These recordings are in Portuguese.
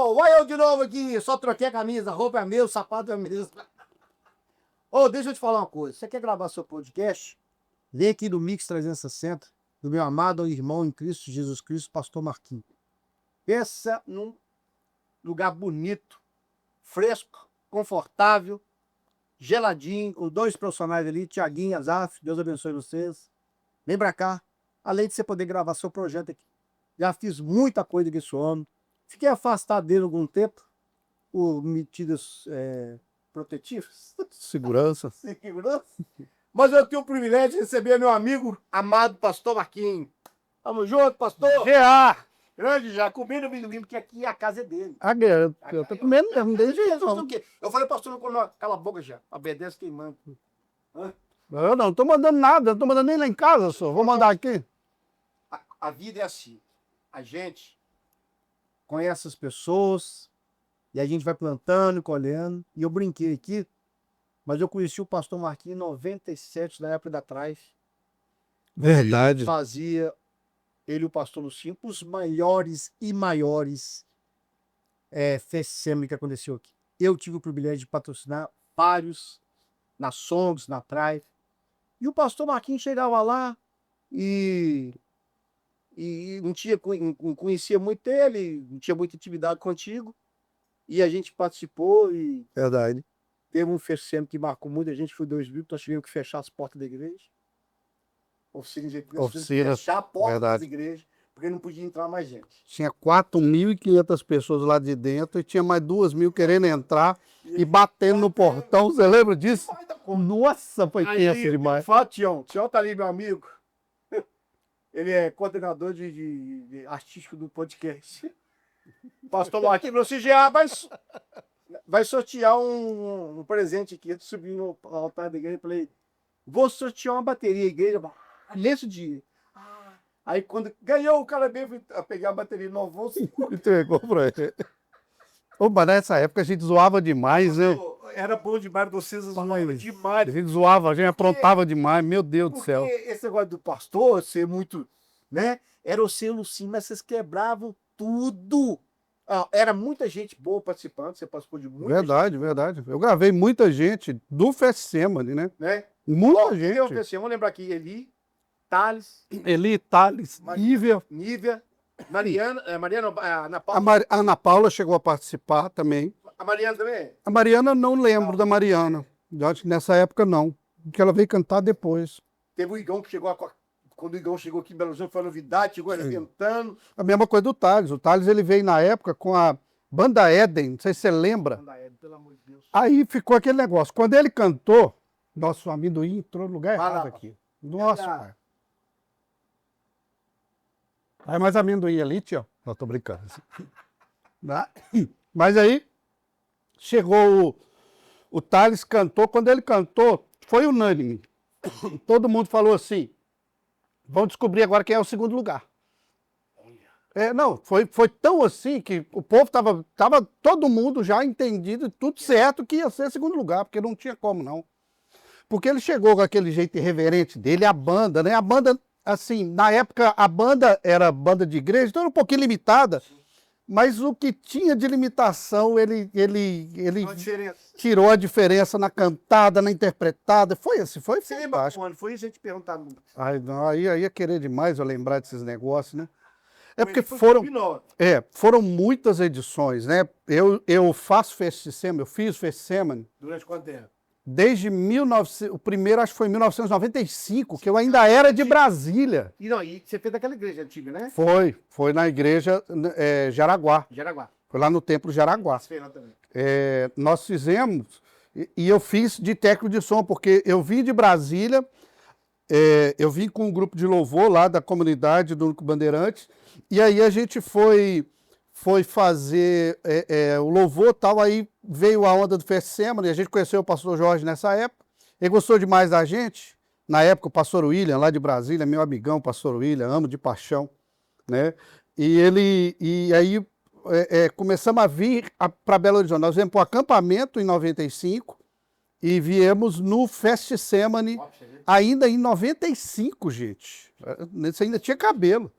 pessoal, olha eu de novo aqui. Só troquei a camisa, a roupa é a mesma, o sapato é a mesma. Ô, deixa eu te falar uma coisa. Você quer gravar seu podcast? Vem aqui do Mix 360, do meu amado irmão em Cristo, Jesus Cristo, Pastor Marquinhos. Pensa num lugar bonito, fresco, confortável, geladinho, com 2 profissionais ali, Tiaguinho e Azaf. Deus abençoe vocês. Vem pra cá. Além de você poder gravar seu projeto aqui. Já fiz muita coisa com esse homem. Fiquei afastado dele algum tempo, por medidas protetivas. Segurança. Segurança. Mas eu tenho o privilégio de receber meu amigo amado Pastor Marquinhos. Tamo junto, pastor. GA! Grande já, comendo amendoim, porque aqui a casa é dele. Eu tô comendo mesmo, desde Não. Eu falei, pastor, não, cala a boca já. Obedece queimando. Eu não tô mandando nada, não tô mandando nem lá em casa, só. Vou mandar aqui. A vida é assim. A gente conhece as pessoas e a gente vai plantando, colhendo. E eu brinquei aqui, mas eu conheci o pastor Marquinhos em 97, na época da atrás. Verdade. Fazia ele e o pastor Lucinho os maiores e maiores festas que aconteceu aqui. Eu tive o privilégio de patrocinar vários na Songs, na Tribe. E o pastor Marquinhos chegava lá e não conhecia muito ele, não tinha muita intimidade contigo. E a gente participou e Verdade. teve um fechamento que marcou muita gente, foi 2000, nós tivemos que fechar as portas da igreja. Oficina, Fechar a porta verdade. das igrejas, porque não podia entrar mais gente. Tinha 4.500 pessoas lá de dentro e tinha mais 2.000 querendo entrar e batendo no portão. Você lembra disso? Nossa, foi tenso demais. Fala, Tião tá ali, meu amigo. Ele é coordenador de artístico do podcast. Pastor Marquinhos, você já vai sortear um presente aqui. Eu subi no altar da igreja e falei, vou sortear uma bateria. A igreja, nesse dia. Aí quando ganhou, o cara veio a pegar a bateria no almoço. Entregou pra ele. Ô, mas nessa época a gente zoava demais, né? Era bom demais, vocês zoavam demais. A gente zoava, a gente aprontava demais, meu Deus do céu. Porque esse negócio do pastor ser muito, né? Era o selo sim, mas vocês quebravam tudo. Era muita gente boa participando, você participou de muita Verdade, verdade. Eu gravei muita gente do Fessemane, né? né? Muita gente. Vamos lembrar aqui, Thales, Eli, Thales, Nívia. Nívia, Mariana, Ana A Paula. Ana Paula chegou a participar também. A Mariana também? A Mariana, não lembro da Mariana. Eu acho que nessa época não. Porque ela veio cantar depois. Teve o Igão que chegou, quando o Igão chegou aqui em Belo Horizonte, foi novidade, chegou arrebentando. A mesma coisa do Thales. O Thales ele veio na época com a Banda Éden, não sei se você lembra. Pelo amor de Deus. Aí ficou aquele negócio. Quando ele cantou, nosso amendoim entrou no lugar errado aqui. Nossa, pai. Aí mais amendoim ali, tio. Não, tô brincando. Mas aí, chegou o Thales, cantou. Quando ele cantou, foi unânime. Todo mundo falou assim, vamos descobrir agora quem é o segundo lugar. Não, foi tão assim que o povo tava todo mundo já entendido, tudo certo que ia ser segundo lugar, porque não tinha como não. Porque ele chegou com aquele jeito irreverente dele, a banda, né? A banda, assim, na época a banda era banda de igreja, então era um pouquinho limitada, mas o que tinha de limitação, ele tirou a diferença na cantada, na interpretada, foi assim, foi Você lembra fantástico. quando foi isso a gente perguntar? Ai, não, aí ia querer demais eu lembrar desses negócios, né? É porque Foi foram muitas edições, né? Eu faço Fessemane, eu fiz Fessemane Durante quanto tempo? desde 1900, o primeiro acho que foi em 1995, que eu ainda era de Brasília. E você fez daquela igreja antiga, né? Foi na igreja Jaraguá, Jaraguá. foi lá no templo Jaraguá. Você fez lá também. Nós fizemos, e eu fiz de técnico de som, porque eu vim de Brasília, eu vim com um grupo de louvor lá da comunidade do Único Bandeirantes, e aí a gente foi fazer o louvor e tal, aí veio a onda do Fessemane, e a gente conheceu o pastor Jorge nessa época, ele gostou demais da gente, na época o pastor William, lá de Brasília, meu amigão, pastor William, amo de paixão, né? E aí começamos a vir para Belo Horizonte, nós viemos para o acampamento em 95, e viemos no Fessemane ainda em 95, gente. Isso ainda tinha cabelo.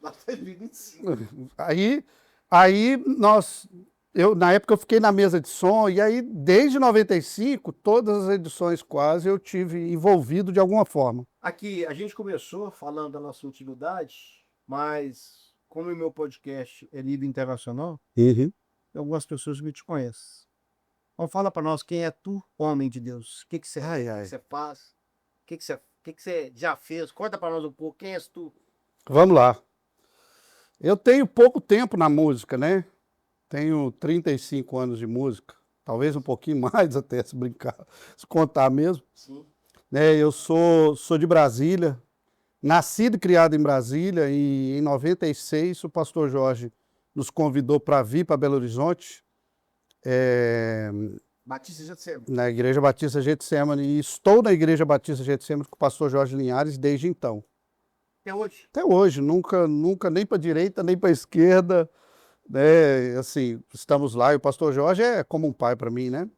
Aí na época eu fiquei na mesa de som, e aí desde 95, todas as edições quase, eu tive envolvido de alguma forma. Aqui, a gente começou falando da nossa intimidade, mas como o meu podcast é nível internacional, algumas pessoas me te conhecem. Então fala para nós quem é tu, homem de Deus. O que que você, Ai, ai. você faz? O que que você já fez? Conta para nós um pouco. Quem és tu? Vamos lá. Eu tenho pouco tempo na música, né? Tenho 35 anos de música, talvez um pouquinho mais até, se brincar, se contar mesmo. Sim. Né, eu sou de Brasília, nascido e criado em Brasília, e em 96 o pastor Jorge nos convidou para vir para Belo Horizonte, Batista já sempre. na Igreja Batista Getsemane, e estou na Igreja Batista Getsemane com o pastor Jorge Linhares desde então. Até hoje. Até hoje, nunca nem para a direita, nem para a esquerda, né? Assim, estamos lá, e o pastor Jorge é como um pai para mim, né?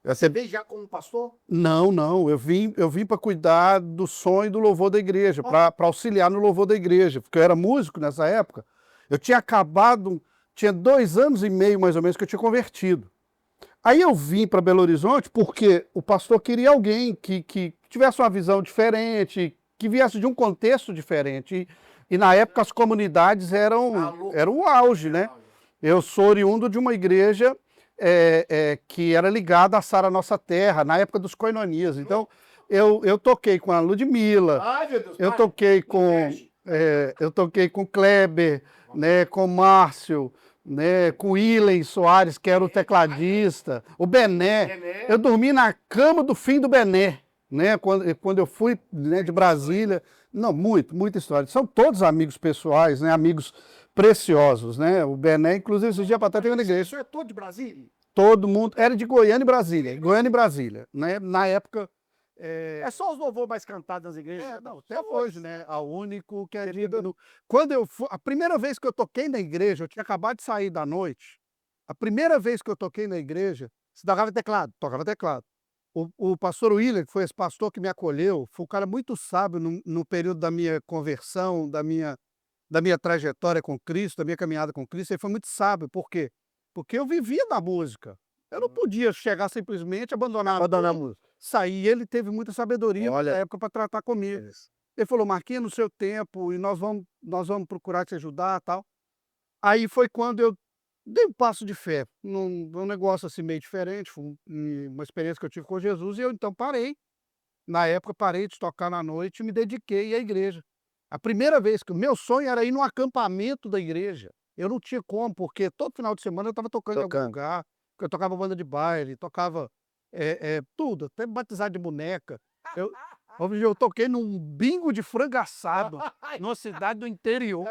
Você veio já como pastor? Não, eu vim para cuidar do som e do louvor da igreja, para auxiliar no louvor da igreja, porque eu era músico nessa época. Eu tinha acabado, tinha 2 anos e meio mais ou menos que eu tinha convertido. Aí eu vim para Belo Horizonte porque o pastor queria alguém que tivesse uma visão diferente, que viesse de um contexto diferente. E na época as comunidades eram o auge, né? Eu sou oriundo de uma igreja que era ligada à Sara Nossa Terra, na época dos Koinonias. Então, eu toquei com a Ludmilla, Ai, meu Deus. eu toquei com o Kleber, né, com o Márcio, né, com o Ilen Soares, que era o tecladista, o Bené. Eu dormi na cama do fim do Bené, né, quando eu fui, né, de Brasília. Não, muita história. São todos amigos pessoais, né, amigos preciosos, né? O Bené, inclusive, esse dia para trás, teve na igreja. Isso é todo de Brasília? Todo mundo era de Goiânia e Brasília, né? Na época. É só os louvores mais cantados nas igrejas? Não, até hoje, né? A único que é dito. Quando eu fui, a primeira vez que eu toquei na igreja, eu tinha acabado de sair da noite. A primeira vez que eu toquei na igreja, se tocava teclado, tocava teclado. O pastor William, que foi esse pastor que me acolheu, foi um cara muito sábio no período da minha conversão, da minha trajetória com Cristo, da minha caminhada com Cristo. Ele foi muito sábio. Por quê? Porque eu vivia da música. Eu não podia chegar simplesmente, abandonar a música. sair. Ele teve muita sabedoria na Olha, época para tratar comigo. Ele falou: Marquinhos, no seu tempo, e nós vamos procurar te ajudar, tal. Aí foi quando eu dei um passo de fé, num negócio assim meio diferente, foi uma experiência que eu tive com Jesus, e eu então parei. Na época, parei de tocar na noite e me dediquei à igreja. A primeira vez que o meu sonho era ir num acampamento da igreja. Eu não tinha como, porque todo final de semana eu estava tocando em algum lugar, porque eu tocava banda de baile, tocava tudo, até batizado de boneca. Eu toquei num bingo de frango assado, numa cidade do interior,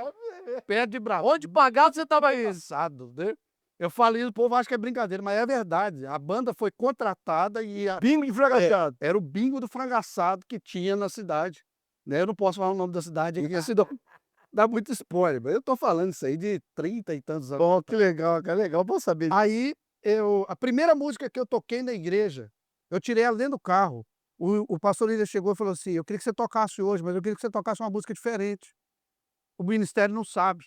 perto de Brasília. onde pagado você estava aí? Assado, né? Eu falei, o povo acha que é brincadeira, mas é verdade. A banda foi contratada e Bingo de fragateado. era o bingo do frango assado que tinha na cidade. Né? Eu não posso falar o nome da cidade aqui, senão dá muito spoiler. Mas eu tô falando isso aí de 30 e tantos anos. Bom, que legal, cara. Legal, bom saber. Aí, a primeira música que eu toquei na igreja, eu tirei ela dentro do carro. O pastor Líder chegou e falou assim: eu queria que você tocasse hoje, mas eu queria que você tocasse uma música diferente. O ministério não sabe.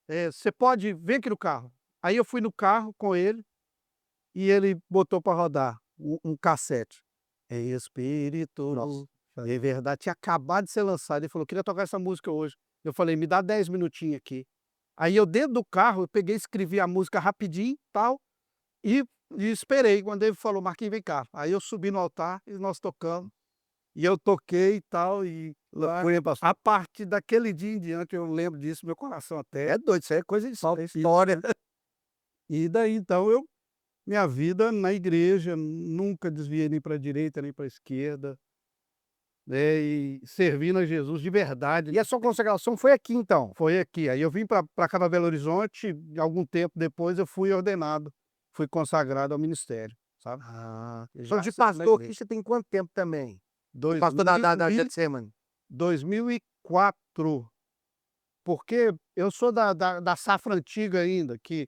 Você pode vir aqui no carro. Aí eu fui no carro com ele e ele botou para rodar um cassete. É Espírito, Nossa. é verdade, tinha acabado de ser lançado. Ele falou: queria tocar essa música hoje. Eu falei: me dá 10 minutinhos aqui. Aí eu, dentro do carro, eu peguei, escrevi a música rapidinho, tal, e esperei. Quando ele falou: Marquinhos, vem cá. Aí eu subi no altar e nós tocamos. E eu toquei e tal, e a partir daquele dia em diante, eu lembro disso, meu coração até. É doido, isso aí é coisa de História. E daí, então, minha vida na igreja, nunca desviei nem para a direita, nem para a esquerda, né, e servindo a Jesus de verdade. E a sua consagração foi aqui, então? Foi aqui. Aí eu vim para cá, para Belo Horizonte, e algum tempo depois eu fui ordenado, fui consagrado ao ministério, sabe? Sou de pastor aqui, você tem quanto tempo também? Pastor da Getsemane. 2004, porque eu sou da safra antiga ainda, que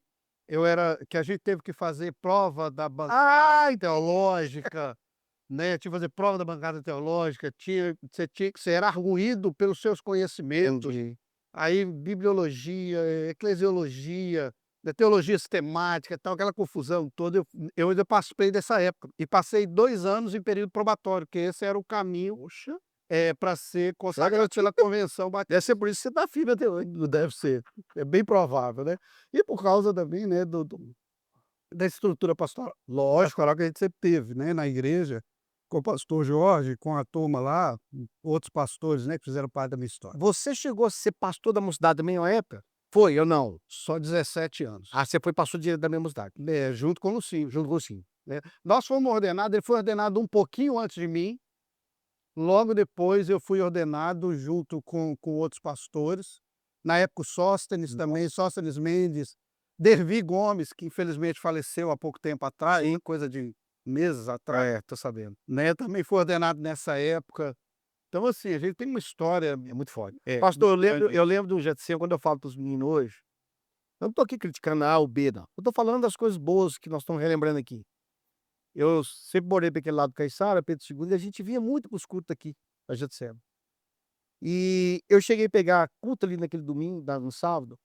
a gente teve que fazer prova da bancada teológica, né? Tinha que fazer prova da bancada teológica, você era arguído pelos seus conhecimentos. Entendi. Aí bibliologia, eclesiologia, da teologia sistemática, tal, aquela confusão toda, eu ainda participei dessa época. E passei 2 anos em período probatório, que esse era o caminho Poxa, para ser consagrado pela Convenção Batista. deve ser por isso que você tá firme até hoje. Deve ser, é bem provável, né? E por causa também, né, da estrutura pastoral que a gente sempre teve, né, na igreja, com o pastor Jorge, com a turma lá, outros pastores, né, que fizeram parte da minha história. Você chegou a ser pastor da mocidade também na época? Foi, eu não. Só 17 anos. Ah, você foi pastor da mesma mocidade. Junto com o Lucinho. Junto com o Sim. Né? Nós fomos ordenados, ele foi ordenado um pouquinho antes de mim, logo depois eu fui ordenado junto com outros pastores, na época o Sóstenes também, Sóstenes Mendes, Dervi Gomes, que infelizmente faleceu há pouco tempo atrás, coisa de meses atrás, Tô sabendo. né? Também foi ordenado nessa época. Então, assim, a gente tem uma história É muito forte. é, Pastor, eu muito lembro, grande. eu lembro de um jeito seu, quando eu falo para os meninos hoje, eu não tô aqui criticando a A ou B, não. Eu tô falando das coisas boas que nós estamos relembrando aqui. Eu sempre morei para aquele lado do Caiçara, Pedro II, e a gente vinha muito para os cultos aqui, a Getsemane. E eu cheguei a pegar culto ali naquele domingo, no sábado,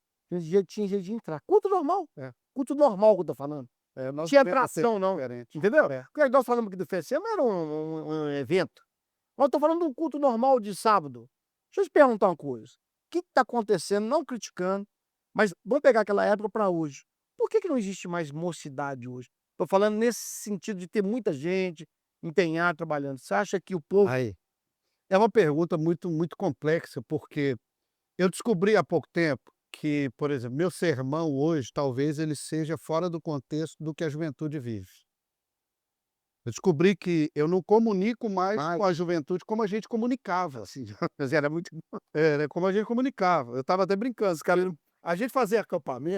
tinha jeito de entrar. Culto normal. É. Culto normal que eu tô falando. Nós Tinha tivemos atração, não. diferente. Entendeu? É. Porque nós falamos aqui do FECM, era um evento. Mas eu tô falando de um culto normal de sábado. Deixa eu te perguntar uma coisa. O que está acontecendo, não criticando, mas vamos pegar aquela época para hoje. Por que não existe mais mocidade hoje? Tô falando nesse sentido de ter muita gente empenhada, trabalhando. Você acha que o povo... Aí, é uma pergunta muito, muito complexa, porque eu descobri há pouco tempo que, por exemplo, meu sermão hoje, talvez ele seja fora do contexto do que a juventude vive. Eu descobri que eu não comunico mais com a juventude como a gente comunicava, assim, Mas era muito... né, como a gente comunicava. Eu estava até brincando, os caras, a gente fazia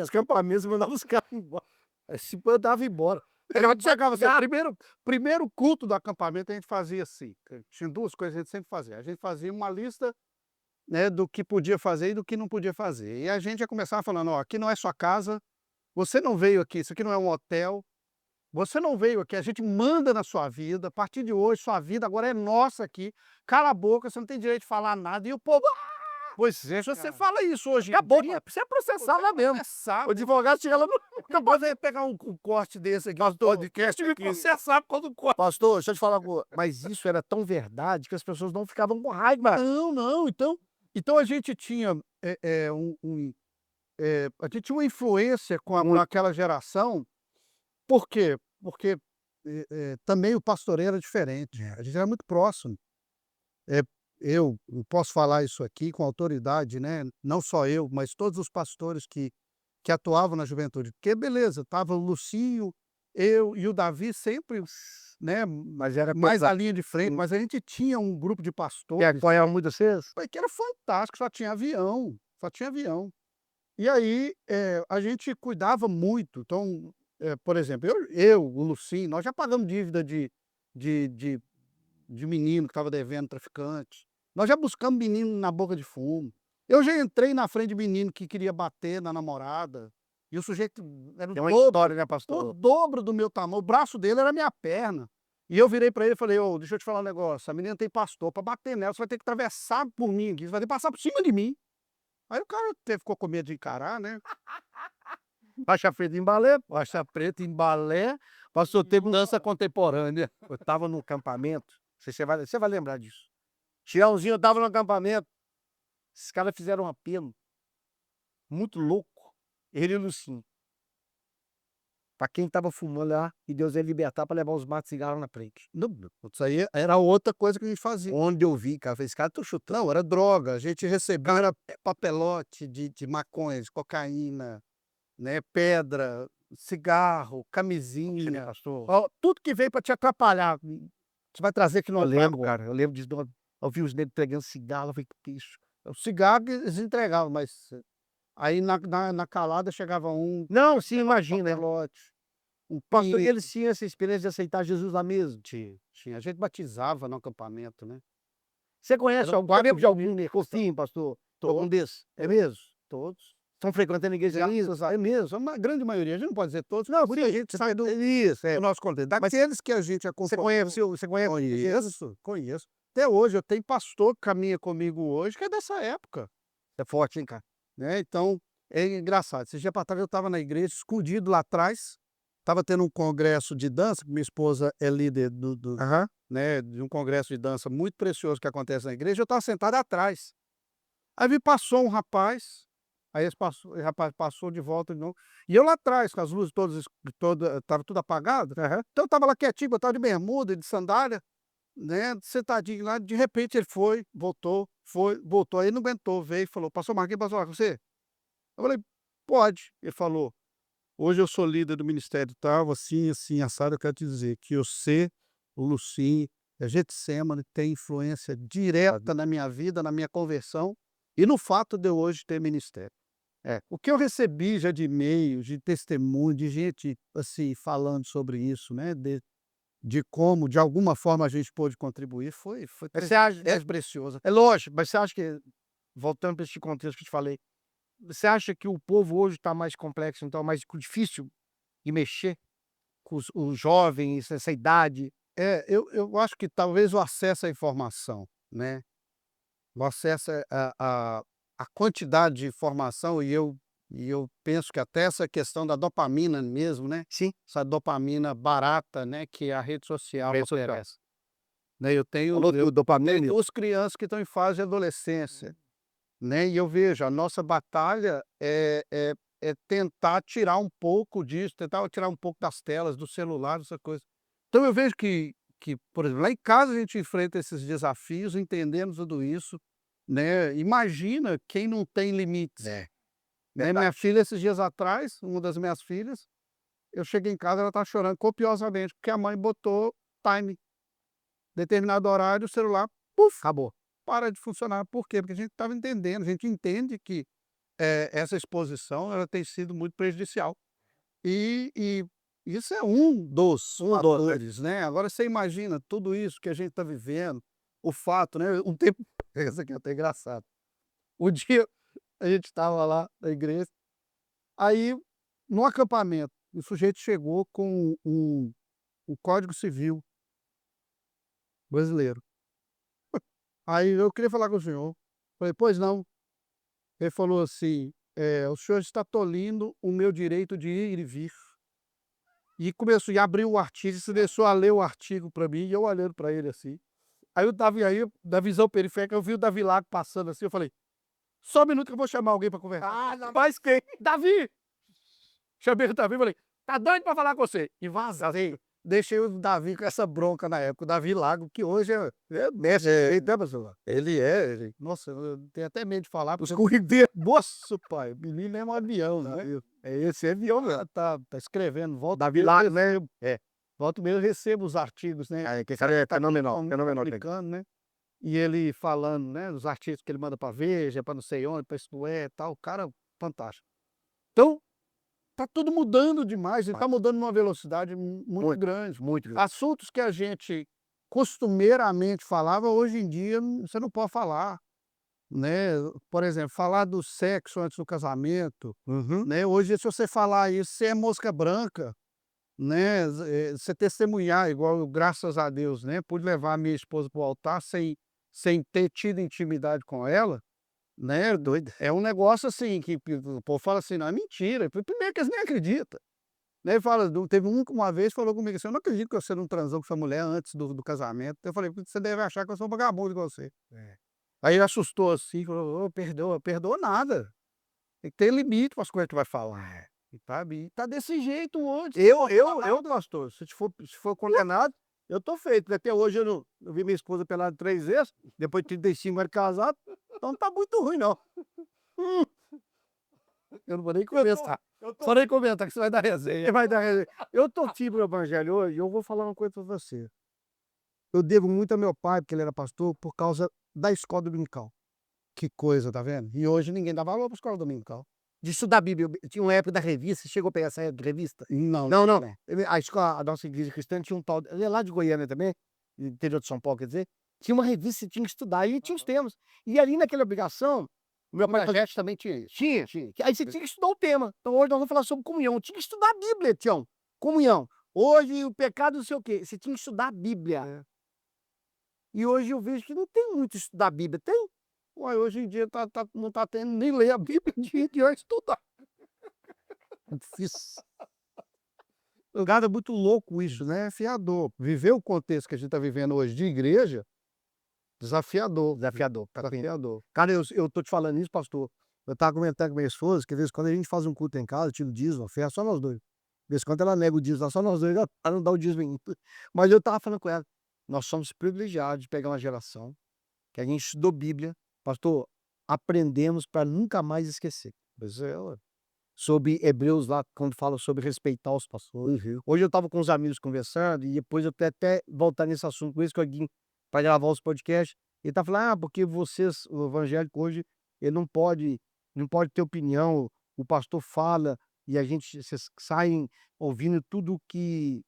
Os campamentos mandavam os caras embora. Se mandava embora. chegava assim, primeiro culto do acampamento a gente fazia assim, tinha 2 coisas que a gente sempre fazia. A gente fazia uma lista, né, do que podia fazer e do que não podia fazer. E a gente ia começar falando, ó, aqui não é sua casa, você não veio aqui, isso aqui não é um hotel, você não veio aqui, a gente manda na sua vida, a partir de hoje sua vida agora é nossa aqui, cala a boca, você não tem direito de falar nada. E o povo, Pois é, se você cara. fala isso hoje em Acabou, dia, você é processado lá mesmo. processar, O advogado chega lá no... depois aí pegar um corte desse aqui, um podcast, me processar por causa do corte. Pastor, deixa eu te falar uma coisa. Mas isso era tão verdade que as pessoas não ficavam com raiva. Não, então a gente tinha, a gente tinha uma influência com aquela geração, por quê? Porque, também o pastoreio era diferente, a gente era muito próximo. Eh, eu posso falar isso aqui com autoridade, né, não só eu, mas todos os pastores que atuavam na juventude, porque beleza, estava o Lucinho, eu e o Davi sempre, né, Mas era mais à linha de frente, mas a gente tinha um grupo de que pastores apoiava muito vocês? que era fantástico, só tinha avião, só tinha avião. E aí, a gente cuidava muito, então, por exemplo, o Lucinho, nós já pagamos dívida de de de menino que estava devendo traficante, nós já buscamos menino na boca de fumo. Eu já entrei na frente de menino que queria bater na namorada, e o sujeito era Tem uma história, né, o pastor? dobro do meu tamanho, o braço dele era a minha perna. E eu virei para ele e falei: "Ô, deixa eu te falar um negócio, a menina tem pastor, para bater nela você vai ter que atravessar por mim aqui, você vai ter que passar por cima de mim". Aí o cara ficou com medo de encarar, né. Faixa preta em balé, pastor, teve dança contemporânea. Eu estava no acampamento, você vai lembrar disso. Tiãozinho, eu estava no acampamento, esses caras fizeram um apelo muito louco, ele e o Lucinho. Pra quem estava fumando lá, e Deus ia libertar para levar os matos de cigarro na frente. Não, isso aí era outra coisa que a gente fazia. Onde eu vi, cara, falei, esse cara tô chutando. Não, era droga, a gente recebia era papelote de maconha, de cocaína, né, pedra, cigarro, camisinha, Pastor, ó, tudo que veio para te atrapalhar, você vai trazer que não eu lembro, vai. cara, eu lembro disso, eu vi os negros entregando cigarro, eu falei, que isso? O cigarro que eles entregavam, mas aí na calada chegava um Não, sim, imagina, né? papelote, um Pastor, pinto. eles tinham essa experiência de aceitar Jesus lá mesmo. Tinha, a gente batizava no acampamento, né. Você conhece Era algum, lembra de algum fofinho, pastor? Todos. Algum desses? É mesmo? Todos. Estão frequentando a igreja ainda? Graças a É mesmo? Deus, a grande maioria, a gente não pode dizer todos, Não, porque a gente sai do isso, é. nosso contexto. Mas Daqueles que a gente você acompanhou. conhece, você conhece? Conheço. Até hoje eu tenho pastor que caminha comigo hoje que é dessa época, É forte, hein, cara? né, então É engraçado, esse dia pra trás eu estava na igreja, escondido lá atrás, estava tendo um congresso de dança, que minha esposa é líder Aham. né, de um congresso de dança muito precioso que acontece na igreja, eu estava sentado atrás. Aí me passou um rapaz, aí esse passou o rapaz passou de volta de novo, e eu lá atrás, com as luzes toda estava tudo apagado, Aham. então eu estava lá quietinho, eu estava de bermuda, de sandália, né, sentadinho lá, de repente ele foi, voltou, aí não aguentou, veio e falou: "Pastor Marquinhos, posso falar com você?" Eu falei: "Pode". Ele falou: "Hoje eu sou líder do ministério tal, assim, assim, assado, eu quero te dizer que você, o Luci, a Getsemane tem influência direta na minha vida, na minha conversão e no fato de eu hoje ter ministério". O que eu recebi já de e-mails, de testemunho, de gente, assim, falando sobre isso, né, de como, de alguma forma, a gente pôde contribuir, foi Mas você acha precioso. é lógico, mas você acha que, voltando para esse contexto que eu te falei, você acha que o povo hoje está mais complexo, então, mais difícil de mexer com os jovens, essa idade? Eu acho que talvez o acesso à informação, né, o acesso a quantidade de informação e eu penso que até essa questão da dopamina mesmo, né, Sim. essa dopamina barata, né, que a rede social Rede social. oferece, né. Eu tenho Falou eu tudo, dopamina tenho mesmo. 2 crianças que estão em fase de adolescência, né, e eu vejo a nossa batalha é tentar tirar um pouco disso, tentar tirar um pouco das telas, do celular, dessa coisa. Então eu vejo que, por exemplo, lá em casa a gente enfrenta esses desafios, entendendo tudo isso, né, imagina quem não tem limites, É, né. Minha filha esses dias atrás, uma das minhas filhas, eu cheguei em casa, ela estava chorando copiosamente, porque a mãe botou time, determinado horário, o celular, puf, acabou. para de funcionar. Por quê? Porque a gente estava entendendo, a gente entende que, essa exposição ela tem sido muito prejudicial. E isso é um dos Um dos, né. fatores, né. Agora você imagina tudo isso que a gente está vivendo, o fato, né, um tempo esse aqui é até engraçado. O dia a gente estava lá na igreja, aí no acampamento, o sujeito chegou com o Código Civil brasileiro. Aí eu queria falar com o senhor. Falei: "Pois não". Ele falou assim: "O senhor está tolhindo o meu direito de ir e vir". E começou e abriu o artigo, e começou a ler o artigo para mim, e eu olhando para ele assim. Aí o Davi aí, da visão periférica, eu vi o Davi Lago passando assim, eu falei: "Só um minuto que eu vou chamar alguém para conversar". Ah, não. "Mas quem?". "Davi!". Chamei o Davi e falei: "Tá doido para falar com você". E vazei. Deixei o Davi com essa bronca na época, o Davi Lago, que hoje é mestre, né, professor? Ele nossa, eu tenho até medo de falar, Os porque currículos dele. nossa, pai, o menino é um avião, Não, né. esse é avião mesmo. Tá escrevendo, volta e Davi meia lá, eu né. volta e meia eu recebo os artigos, né, É, que esse cara é tá fenomenal, fenomenal. publicando, né, e ele falando, né, dos artigos que ele manda pra Veja, pra não sei onde, pra Isto É, tal, cara fantástico. Então, tá tudo mudando demais, e tá mudando numa velocidade muito Muito, grande. muito. Assuntos que a gente costumeiramente falava, hoje em dia você não pode falar, né. Por exemplo, falar do sexo antes do casamento, Uhum. né, hoje se você falar isso, você é mosca branca, né, você testemunhar igual eu, graças a Deus, né, pude levar a minha esposa para o altar sem ter tido intimidade com ela, né, Doido. é um negócio assim que o povo fala assim: "Não, é mentira", primeiro que eles nem acredita, né, ele fala teve um que uma vez falou comigo assim: "Eu não acredito que você não transou com sua mulher antes do casamento", eu falei: "Você deve achar que eu sou um vagabundo igual você". É. Aí ele assustou assim, falou: "Ô, perdoa", perdoa nada, tem que ter limite para as coisas que vai falar. Sabe, e tá desse jeito hoje. Eu, pastor, se for condenado, eu tô feito. Até hoje eu vi minha esposa pelada 3 vezes, depois de 35 anos de casado, então não tá muito ruim não. Hum, Eu não vou nem eu tô começar. eu tô Só nem comentar que você vai dar resenha. vai dar eu torci para o evangelho hoje, e eu vou falar uma coisa para você. Eu devo muito ao meu pai, porque ele era pastor, por causa da escola dominical. Que coisa, tá vendo? E hoje ninguém dá valor para escola dominical. De estudar a Bíblia. Tinha uma época da revista, você chegou a pegar essa época de revista? Não, Não, não. não. A nossa igreja cristã tinha um tal, ele é lá de Goiânia também, interior de São Paulo, quer dizer, tinha uma revista que você tinha que estudar, e tinha os temas. E ali naquela obrigação, o meu pai fazia. Também tinha isso. Tinha. Aí você tinha que estudar o tema. Então hoje nós vamos falar sobre comunhão. Tinha que estudar a Bíblia, Tião. Comunhão. Hoje o pecado não sei o quê. Você tinha que estudar a Bíblia. É. E hoje eu vejo que não tem muito estudar a Bíblia. Tem? Uai, hoje em dia não está tendo nem ler a Bíblia de antes estudar. É difícil. Cara, é muito louco isso, né? É fiador. Viver o contexto que a gente está vivendo hoje de igreja, desafiador. Desafiador. Desafiador. Cara, eu tô te falando isso, pastor. Eu tava comentando com minha esposa que, às vezes, quando a gente faz um culto em casa, tira o dízimo, oferta, só nós dois. De vez em quando ela nega o dízimo, só nós dois, ela não dá o dízimo em mim. Mas eu tava falando com ela, nós somos privilegiados de pegar uma geração que a gente estudou Bíblia, pastor, aprendemos para nunca mais esquecer. Pois é, ué. Sobre Hebreus lá, quando fala sobre respeitar os pastores. Hoje eu estava com uns amigos conversando e depois eu até voltar nesse assunto com eles, que eu vim para gravar os podcasts. Ele tá falando: "Ah, porque vocês, o evangélico hoje, ele não pode ter opinião, o pastor fala e a gente vocês saem ouvindo tudo que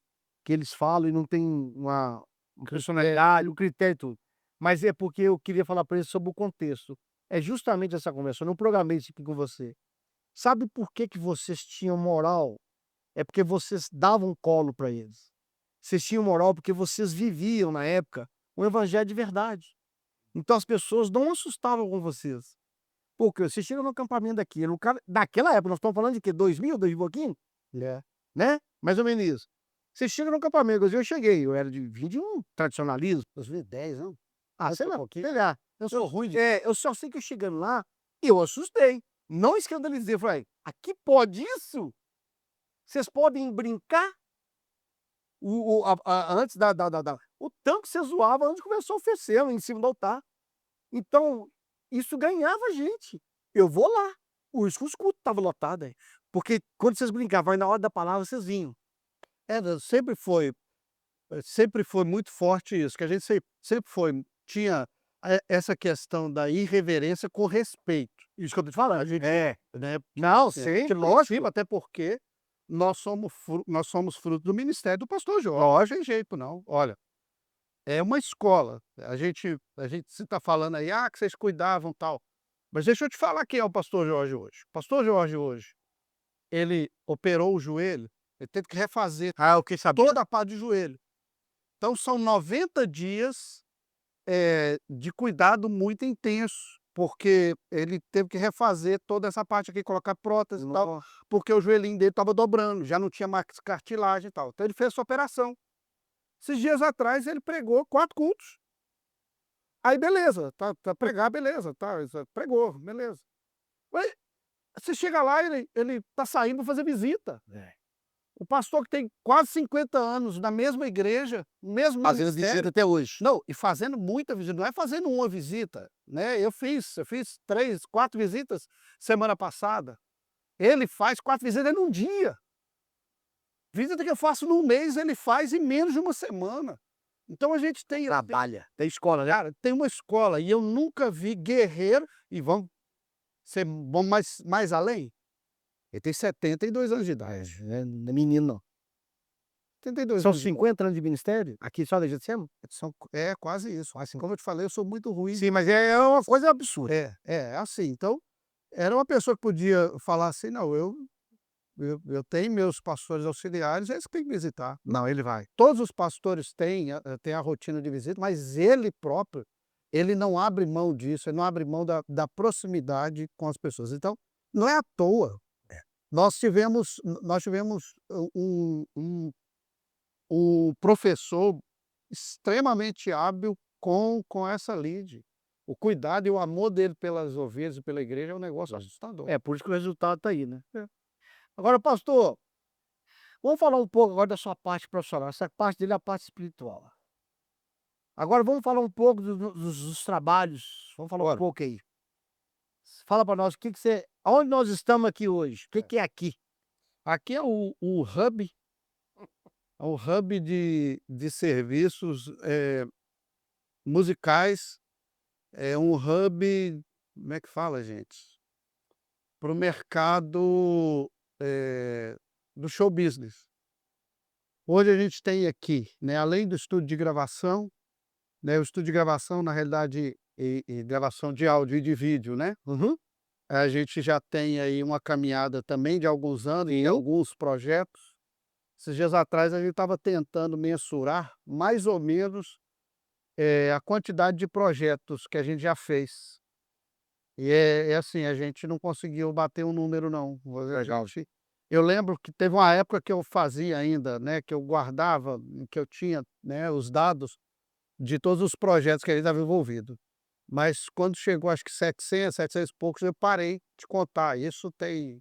eles falam e não tem uma personalidade, um critério e tudo". Mas é porque eu queria falar para eles sobre o contexto. É justamente essa conversa, eu não programei isso aqui com você. Sabe por que que vocês tinham moral? É porque vocês davam colo para eles. Vocês tinham moral porque vocês viviam, na época, um evangelho de verdade. Então as pessoas não assustavam com vocês. Porque você chega no acampamento daquele, o cara daquela época, nós estamos falando de quê? 2000, 2000 e pouquinho? É. Né? Mais ou menos isso. Você chega no acampamento, eu cheguei, eu era vim de um tradicionalismo. 2010, não? Ah, sei Um lá, pouquinho. sei lá. Eu sou ruim de. Eu só sei que eu chegando lá, eu assustei. Não escandalizei, falei: "Aqui pode isso? Vocês podem brincar?" Antes o tanto que você zoava antes começou a oferecer em cima do altar. Então, isso ganhava a gente. Eu vou lá. Por isso que os cultos estavam lotados aí. Porque quando vocês brincavam, aí na hora da palavra vocês vinham. Era, sempre foi muito forte isso, que a gente sempre foi, tinha essa questão da irreverência com respeito. Isso que eu tô te falando. A gente, É. né, Não, é, sim, lógico. até porque nós somos fruto do ministério do pastor Jorge, não tem jeito não. Olha, é uma escola. A gente se está falando aí, que vocês cuidavam tal. Mas deixa eu te falar quem é o pastor Jorge hoje. O pastor Jorge hoje, ele operou o joelho, ele teve que refazer Ah, o que sabia? toda a parte de joelho. Então são 90 dias de cuidado muito intenso, porque ele teve que refazer toda essa parte aqui, colocar prótese e tal, Nossa. porque o joelhinho dele estava dobrando, já não tinha mais cartilagem e tal. Então ele fez essa operação. Esses dias atrás ele pregou 4 cultos. Aí beleza, tá pregar, beleza, tá, pregou, beleza. Mas você chega lá, ele tá saindo para fazer visita. É. O pastor que tem quase 50 anos na mesma igreja, no mesmo Fazendo ministério. visita até hoje. Não, e fazendo muita visita, não é fazendo uma visita, né? Eu fiz 3, 4 visitas semana passada. Ele faz 4 visitas num dia. Visita que eu faço num mês, ele faz em menos de uma semana. Então a gente Trabalha. Tem escola, né? cara, tem uma escola e eu nunca vi guerreiro, e vamos mais além. Ele tem 72 anos de idade. Não é menino, não. 72 São anos de idade. 50 anos de ministério? Aqui só da Getsema? É quase isso. Como eu te falei, eu sou muito ruim. Sim, mas é uma coisa absurda. É assim. Então, era uma pessoa que podia falar assim: não, eu tenho meus pastores auxiliares, eles que têm que visitar. Não, ele vai. Todos os pastores têm a rotina de visita, mas ele próprio, ele não abre mão disso, ele não abre mão da proximidade com as pessoas. Então, não é à toa. Nós tivemos um professor extremamente hábil com essa lide. O cuidado e o amor dele pelas ovelhas e pela igreja é um negócio assustador. É, por isso que o resultado tá aí, né? É. Agora, pastor, vamos falar um pouco agora da sua parte profissional. Essa parte dele é a parte espiritual. Agora vamos falar um pouco dos trabalhos. Vamos falar um Bora. pouco aí. Fala para nós o que que você. Aonde nós estamos aqui hoje? O que que é aqui? Aqui é o hub de serviços musicais, é um hub, como é que fala, gente? Para o mercado do show business. Hoje a gente tem aqui, né, além do estúdio de gravação, né, o estúdio de gravação, na realidade, e gravação de áudio e de vídeo, né? Uhum. A gente já tem aí uma caminhada também de alguns anos em alguns projetos. Esses dias atrás a gente estava tentando mensurar mais ou menos a quantidade de projetos que a gente já fez. E é assim, a gente não conseguiu bater um número não. Legal. Eu lembro que teve uma época que eu fazia ainda, né, que eu guardava, que eu tinha, né, os dados de todos os projetos que a gente estava envolvido. Mas quando chegou acho que 700 e poucos, eu parei de contar. Isso tem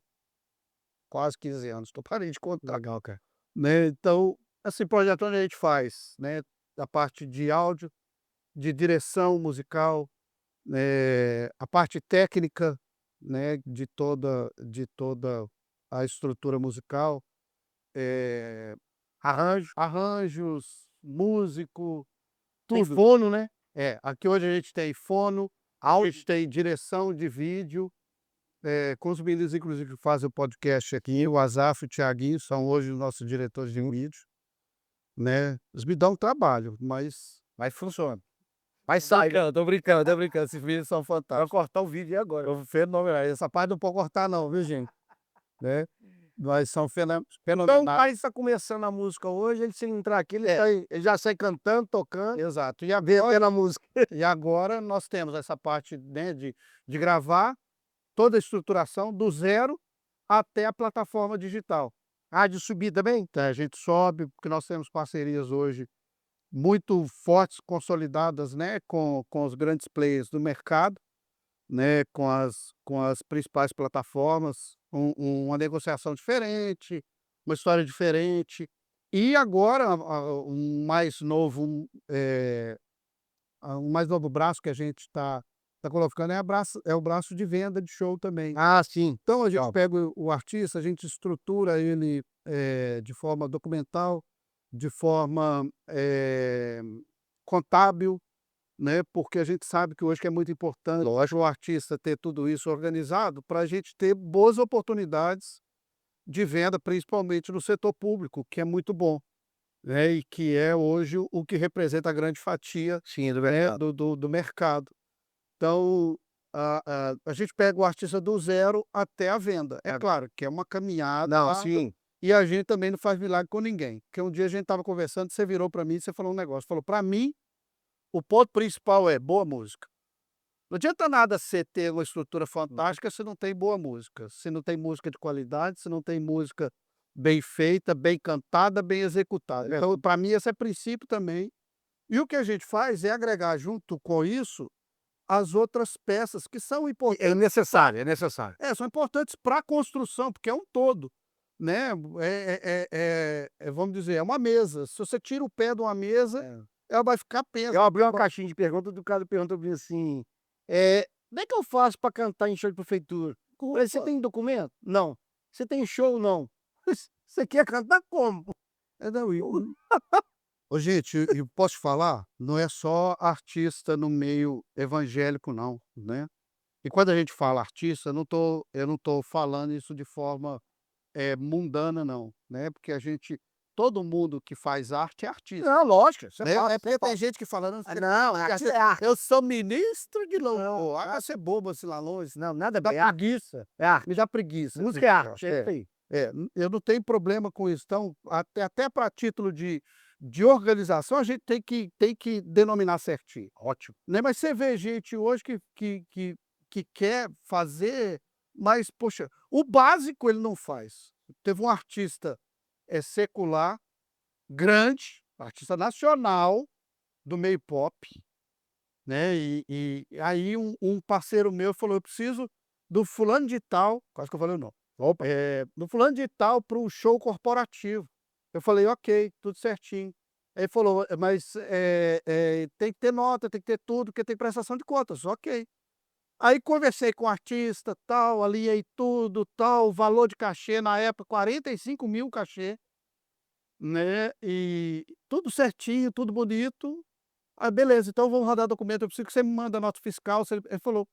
quase 15 anos que eu parei de contar. Legal, cara. Né, então, assim, projeto onde a gente faz, né, a parte de áudio, de direção musical, a parte técnica, né, de toda a estrutura musical, eh, arranjos, músico, Tem tudo. fono, né? Aqui hoje a gente tem fono, a gente tem direção de vídeo, com os meninos inclusive que fazem o podcast aqui, o Azaf e o Thiaguinho, são hoje os nossos diretores de vídeo, né. Eles me dão trabalho, mas funciona. Mas sai, né. Tô brincando, tô brincando. Esses vídeos são Vai fantásticos. cortar o vídeo aí agora. Fenomenal. Essa parte não pode cortar não, viu, gente? Né? Mas são Então, o fenomenais. cara está começando a música hoje, ele se entrar aqui, ele já sai cantando, tocando, Exato. vendendo a música. E agora nós temos essa parte, né, de gravar toda a estruturação do zero até a plataforma digital. Ah, de subir também? Então a gente sobe, porque nós temos parcerias hoje muito fortes, consolidadas, né, com os grandes players do mercado, né, com as principais plataformas, uma negociação diferente, uma história diferente. E agora um mais novo, um mais novo braço que a gente está colocando é o braço de venda de show também. Ah, sim. Então a gente Legal. pega o artista, a gente estrutura ele, de forma documental, de forma, contábil, né, porque a gente sabe que hoje que é muito importante o artista ter tudo isso organizado para a gente ter boas oportunidades de venda, principalmente no setor público, que é muito bom, né, e que é hoje o que representa a grande fatia, Sim, do né, mercado. do mercado. Então, a gente pega o artista do zero até a venda. É É. claro que é uma caminhada Não, árdua, sim. e a gente também não faz milagre com ninguém, porque um dia a gente estava conversando, você virou para mim e você falou um negócio, falou: "Para mim, o ponto principal é boa música". Não adianta nada você ter uma estrutura fantástica se não tem boa música, se não tem música de qualidade, se não tem música bem feita, bem cantada, bem executada. Então, para mim, esse é princípio também. E o que a gente faz é agregar junto com isso as outras peças que são É importantes. necessário, é necessário. São importantes para a construção, porque é um todo, né? Vamos dizer, é uma mesa. Se você tira o pé de uma mesa, É. ela vai ficar pesa. Eu abri uma caixinha de perguntas, do cara perguntou pra mim assim, como é que eu faço para cantar em show de prefeitura? Eu falei: "Você tem documento?" "Não." "Você tem show?" "Não." "Você quer cantar como?" Não, ô, gente, e posso te falar, não é só artista no meio evangélico não, né. E quando a gente fala artista, eu não tô falando isso de forma, mundana não, né, porque todo mundo que faz arte é artista, Não, lógico, você né. fala, É você porque tem fala. gente que fala: "Não, Ah, não, arte é arte. eu sou ministro de Não, louvor", vai ser bobo assim lá longe, não, nada dá bem, é arte. preguiça, É arte. me dá preguiça. Música é arte, é isso aí. Eu não tenho problema com isso. Então, até para título de organização, a gente tem que denominar certinho, Ótimo. né. Mas você vê gente hoje que quer fazer, mas, poxa, o básico ele não faz. Teve um artista, secular, grande, artista nacional do meio pop, né, e aí um parceiro meu falou: "Eu preciso do fulano de tal", quase que eu falei o nome. Opa. Do fulano de tal para um show corporativo. Eu falei: "Ok, tudo certinho". Aí ele falou: Mas, tem que ter nota, tem que ter tudo, porque tem prestação de contas". Ok. Aí conversei com o artista, tal, alinhei tudo, tal, valor de cachê na época 45.000 cachê, né, e tudo certinho, tudo bonito. Aí beleza, então vamos rodar documento, eu preciso que você me manda a nota fiscal, ele falou: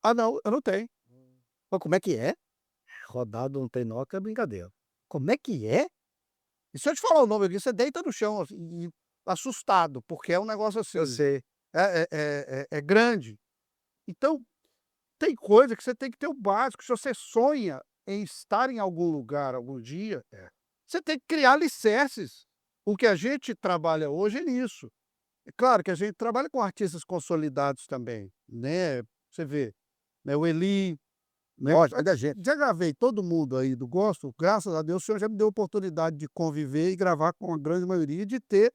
"Ah não, eu não tenho". Pô, como é que é? Rodado não tem nó, que é brincadeira. Como é que é? E se eu te falar o nome aqui, você deita no chão, assim, e assustado, porque é um negócio Eu assim, sei. é grande. Então, tem coisa que você tem que ter o básico, se você sonha em estar em algum lugar algum dia, você tem que criar alicerces. O que a gente trabalha hoje é nisso. É claro que a gente trabalha com artistas consolidados também, né, você vê, né, o Eli, né? Lógico, é da gente. Já gravei todo mundo aí do gospel, graças a Deus o senhor já me deu a oportunidade de conviver e gravar com a grande maioria, de ter,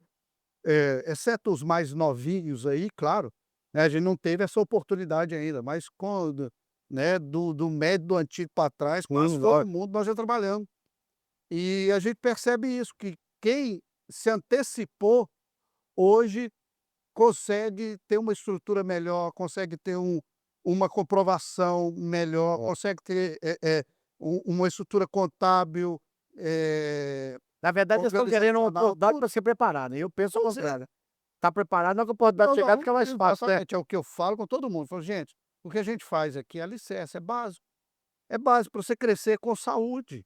exceto os mais novinhos aí, claro, né, a gente não teve essa oportunidade ainda, mas quando, né, do médio, do antigo para trás, quase todo lógico. mundo nós já trabalhamos. E a gente percebe isso, que quem se antecipou hoje consegue ter uma estrutura melhor, consegue ter uma comprovação melhor, consegue ter uma estrutura contábil, Na verdade, eles estão querendo uma organizacional, oportunidade tudo. para se preparar, né? Eu penso ao Pois é. contrário. Tá preparado, na hora que a oportunidade Não, chegar, não, fica mais fácil, né? exatamente, é o que eu falo com todo mundo. Falo, gente, o que a gente faz aqui é alicerce, é básico. É básico para você crescer com saúde,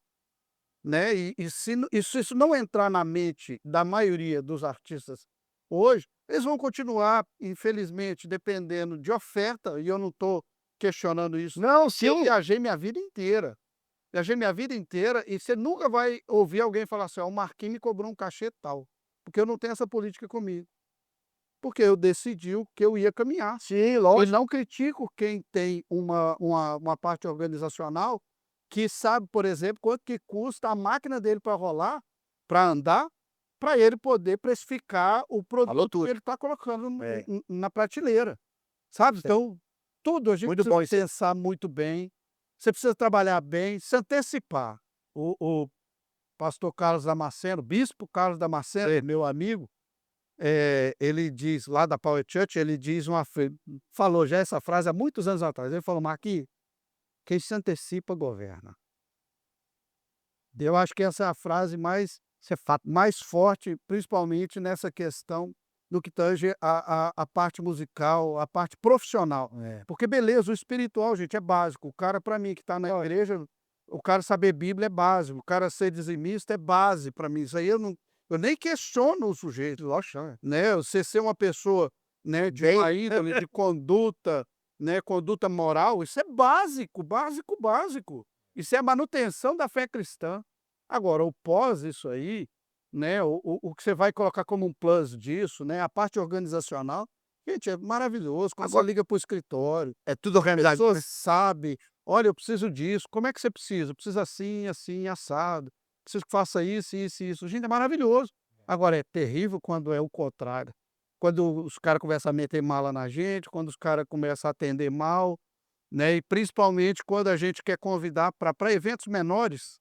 né? E se isso não entrar na mente da maioria dos artistas hoje, eles vão continuar, infelizmente, dependendo de oferta, e eu não estou questionando isso. Não, Eu sim. viajei minha vida inteira. Viajei minha vida inteira e você nunca vai ouvir alguém falar assim: ó, o Marquinhos me cobrou um cachê tal. Porque eu não tenho essa política comigo. Porque eu decidi o que eu ia caminhar. Sim, E lógico. não critico quem tem uma parte organizacional que sabe, por exemplo, quanto que custa a máquina dele para rolar, para andar, para ele poder precificar o Falou produto que tudo. ele está colocando É. na prateleira, sabe? Certo. Então, tudo a gente Muito precisa bom isso. pensar muito bem, você precisa trabalhar bem, se antecipar. O pastor Carlos Damasceno, bispo Carlos Damasceno, Sei. meu amigo, ele diz, lá da Power Church, ele diz falou já essa frase há muitos anos atrás. Ele falou: Marquinhos, quem se antecipa governa. Eu acho que essa é a frase Isso é fato. mais forte, principalmente nessa questão do que tange a parte musical, a parte profissional. É. Porque beleza, o espiritual, gente, é básico. O cara, para mim, que está na igreja, o cara saber Bíblia é básico, o cara ser dizimista é base para mim. Isso aí eu nem questiono o sujeito, Lógico, né? né? Você ser uma pessoa, né, de Bem. uma índole, de conduta, né, conduta moral, isso é básico, básico, básico. Isso é a manutenção da fé cristã. Agora, o pós isso aí, né, o que você vai colocar como um plus disso, né, a parte organizacional, gente, é maravilhoso. Quando você Agora liga para o escritório, é tudo a organizado, pessoa né? sabe, olha, eu preciso disso. Como é que você precisa? Precisa assim, assim, assado. Preciso que faça isso, isso, isso. Gente, é maravilhoso. Agora, é terrível quando é o contrário. Quando os caras começam a meter mala na gente, quando os caras começam a atender mal, né? E principalmente quando a gente quer convidar para eventos menores,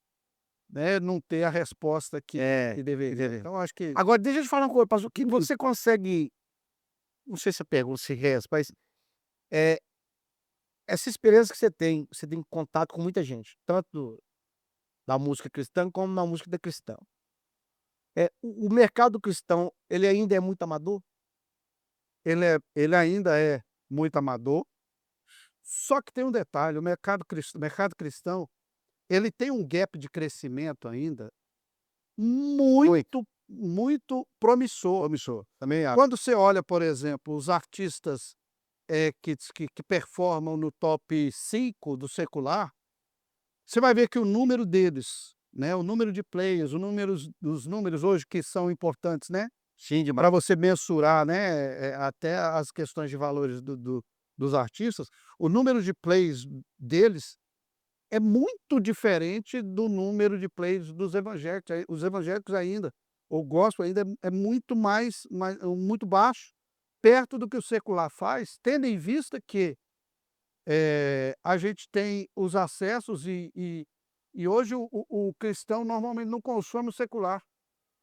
né? Não ter a resposta que deveria. Entendeu? Então, acho que. Agora, deixa eu te falar uma coisa, pastor, o que você consegue, não sei se eu pergunto, se resta, mas é, essa experiência que você tem contato com muita gente, tanto da música cristã como na música da cristã. O mercado cristão, ele ainda é muito amador? Ele ainda é muito amador, só que tem um detalhe: o mercado cristão, ele tem um gap de crescimento ainda Muito. muito, muito promissor. Promissor, também acho. Quando você olha, por exemplo, os artistas que performam no top 5 do secular, você vai ver que o número deles, né, o número de players, os números hoje que são importantes, né, Sim, demais. para você mensurar, né, até as questões de valores dos artistas, o número de plays deles é muito diferente do número de plays dos evangélicos. Os evangélicos ainda, o gospel ainda é muito muito baixo, perto do que o secular faz, tendo em vista que a gente tem os acessos e hoje o cristão normalmente não consome o secular,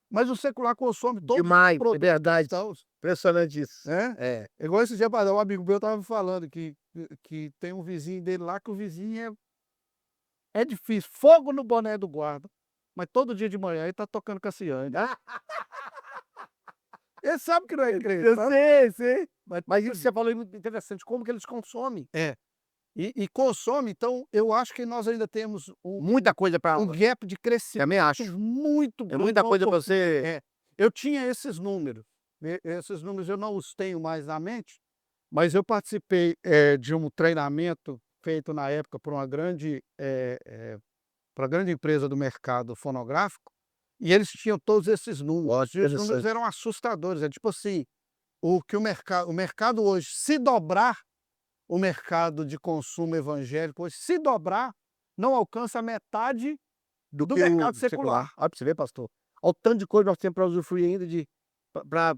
mas o secular consome todos os Demais, é produtos verdade. cristãos, Impressionante isso. né? É. Igual esse dia, um amigo meu estava me falando que tem um vizinho dele lá, que o vizinho é difícil, fogo no boné do guarda, mas todo dia de manhã ele tá tocando Cassiane. Ele sabe que não é crente, Eu sabe? sei. Mas Mas isso que você falou é muito interessante, como que eles consomem. e consome, então eu acho que nós ainda temos Muita coisa para. um gap de crescimento Também acho. muito É muita grande. coisa para você. Eu tinha esses números, esses números eu não os tenho mais na mente, mas eu participei de um treinamento feito na época por para uma grande empresa do mercado fonográfico, e eles tinham todos esses números. Lógico, E os números interessante. eram assustadores. É tipo assim, o mercado hoje, se dobrar, o mercado de consumo evangélico hoje, se dobrar, não alcança a metade do que o mercado secular. Olha pra você ver, pastor. Olha o tanto de coisa nós temos para usufruir ainda para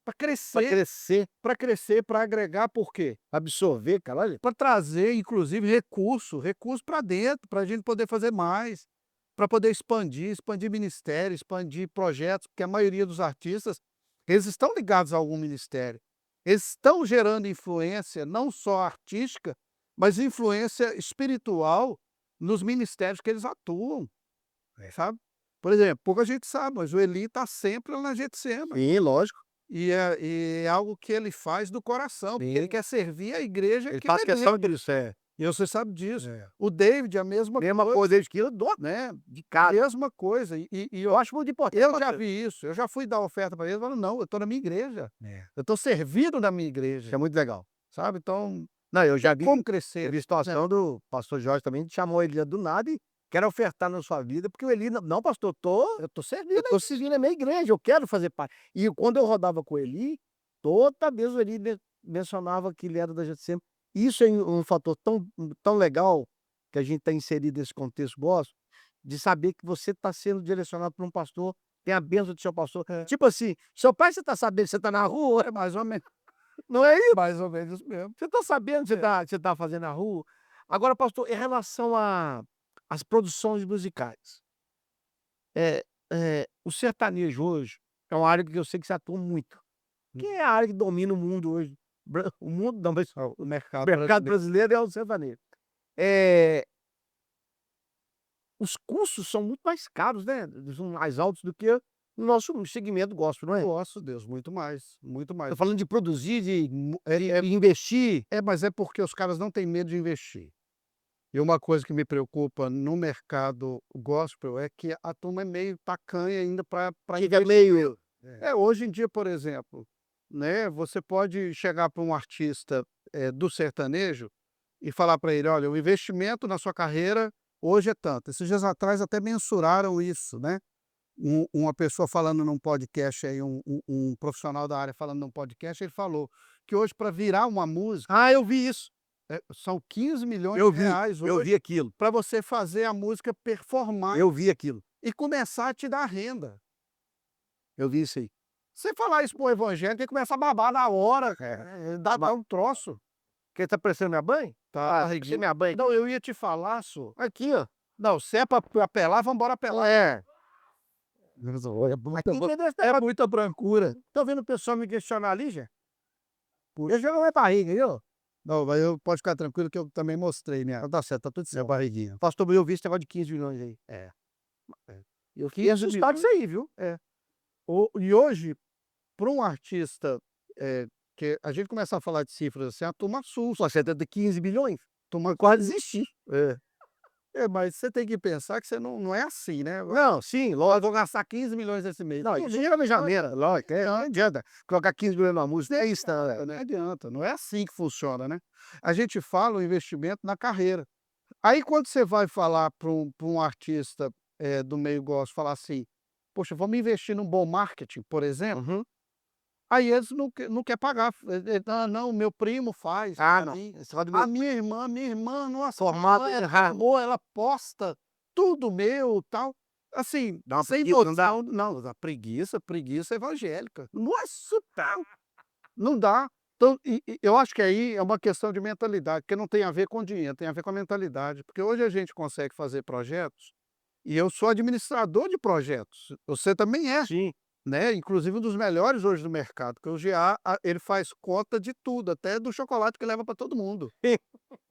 Para crescer, crescer, para agregar, por quê? absorver, cara. Olha, Para trazer, inclusive, recurso para dentro, para a gente poder fazer mais, para poder expandir ministério, expandir projetos, porque a maioria dos artistas, eles estão ligados a algum ministério. Eles estão gerando influência, não só artística, mas influência espiritual nos ministérios que eles atuam, sabe? Por exemplo, pouca gente sabe, mas o Eli está sempre lá na Getsema. sim, lógico. E é algo que ele faz do coração, porque ele Sim. quer servir a igreja Ele que faz ele questão disso, é. e você sabe disso. É. O David, a mesma Mesma coisa, coisa, desde que eu dou né, de casa. mesma coisa. E Eu acho muito importante. eu já vi isso, eu já fui dar oferta para eles, falando: "Não, eu estou na minha igreja, É. eu estou servindo na minha Isso igreja", é muito legal. sabe. Então, Não, eu já tem vi como eu crescer, vi né. situação do pastor Jorge também, chamou ele do nada e quer ofertar na sua vida, porque o Eli: "Não, pastor, Eu estou eu servindo tô servindo a minha igreja, eu quero fazer parte". E quando eu rodava com o Eli, toda vez o Eli mencionava que ele era da GCM. Isso é um fator tão legal, que a gente está inserido nesse contexto gospel, de saber que você está sendo direcionado por um pastor, tem a bênção do seu pastor. É. Tipo assim, seu pai, você está sabendo que você está na rua, É mais ou menos não é isso? mais ou menos mesmo. Você está sabendo que É. você tá fazendo na rua. Agora, pastor, em relação às produções musicais, o sertanejo hoje é uma área que eu sei que você atua muito, que é a área que domina o mundo hoje. O mundo não, mas O o mercado mercado brasileiro. brasileiro é o sertanejo. Eh, os custos são muito mais caros, né, são mais altos do que no nosso segmento gospel, não é? Nossa Deus, muito mais, muito mais. Tô falando de produzir, É é de investir. mas é porque os caras não têm medo de investir. E uma coisa que me preocupa no mercado gospel é que a turma é meio tacanha ainda para Fica meio hoje em dia, por exemplo, né, você pode chegar para um artista, do sertanejo e falar para ele: "Olha, o investimento na sua carreira hoje é tanto". Esses dias atrás até mensuraram isso, né. Uma pessoa falando num podcast aí, um profissional da área falando num podcast, ele falou que hoje para virar uma música, Ah, eu vi isso. são 15 milhões Eu de vi, reais eu hoje vi aquilo, para você fazer a música performar eu vi aquilo, e começar a te dar renda. eu vi isso aí. Você falar isso para um evangélico, ele começa a babar na hora, dá Ma um troço, Quem tá parecendo minha mãe? tá, Ah, parecendo barriguinha. minha mãe. Não, eu ia te falar, Aqui, ó. não, se é para apelar, vamos embora apelar. É. Aqui é muita brancura. Tô vendo o pessoal me questionar ali, já. Eu jogo minha barriga, viu? Não, mas pode ficar tranquilo que eu também mostrei minha Então tá certo, tá tudo minha certo. barriguinha. Pastor, eu vi esse negócio de 15 milhões aí. É. Eu fiquei 15 assustado com isso aí, viu? E hoje, para um artista, que a gente começa a falar de cifras assim, a turma assusta, Só você tem 15 bilhões? turma Quase desisti. mas você tem que pensar que você não é assim, né. Não, sim, "Eu lógico. vou gastar 15 milhões esse mês". Não, Não, isso gera janeira, lógico. Não adianta colocar 15 milhões numa música. É isso, não adianta, não é assim que funciona, né. A gente fala o investimento na carreira. Aí quando você vai falar para um artista, do meio gospel, falar assim: "Poxa, vamos investir num bom marketing", por exemplo, Uhum. aí eles não quer pagar, "Ah, não, meu primo faz Ah, pra não. mim, Esse negócio do a meu minha irmã, nossa, formato ela é errado. tão boa, ela posta tudo meu, tal", assim, Dá uma sem preguiça, não dá? noção, não, dá preguiça evangélica. Nossa, tal, não dá. Então, eu acho que aí é uma questão de mentalidade, porque não tem a ver com dinheiro, tem a ver com a mentalidade, porque hoje a gente consegue fazer projetos, e eu sou administrador de projetos, você também é, Sim. né, inclusive um dos melhores hoje do mercado, porque o GA, ele faz conta de tudo, até do chocolate que leva para todo mundo,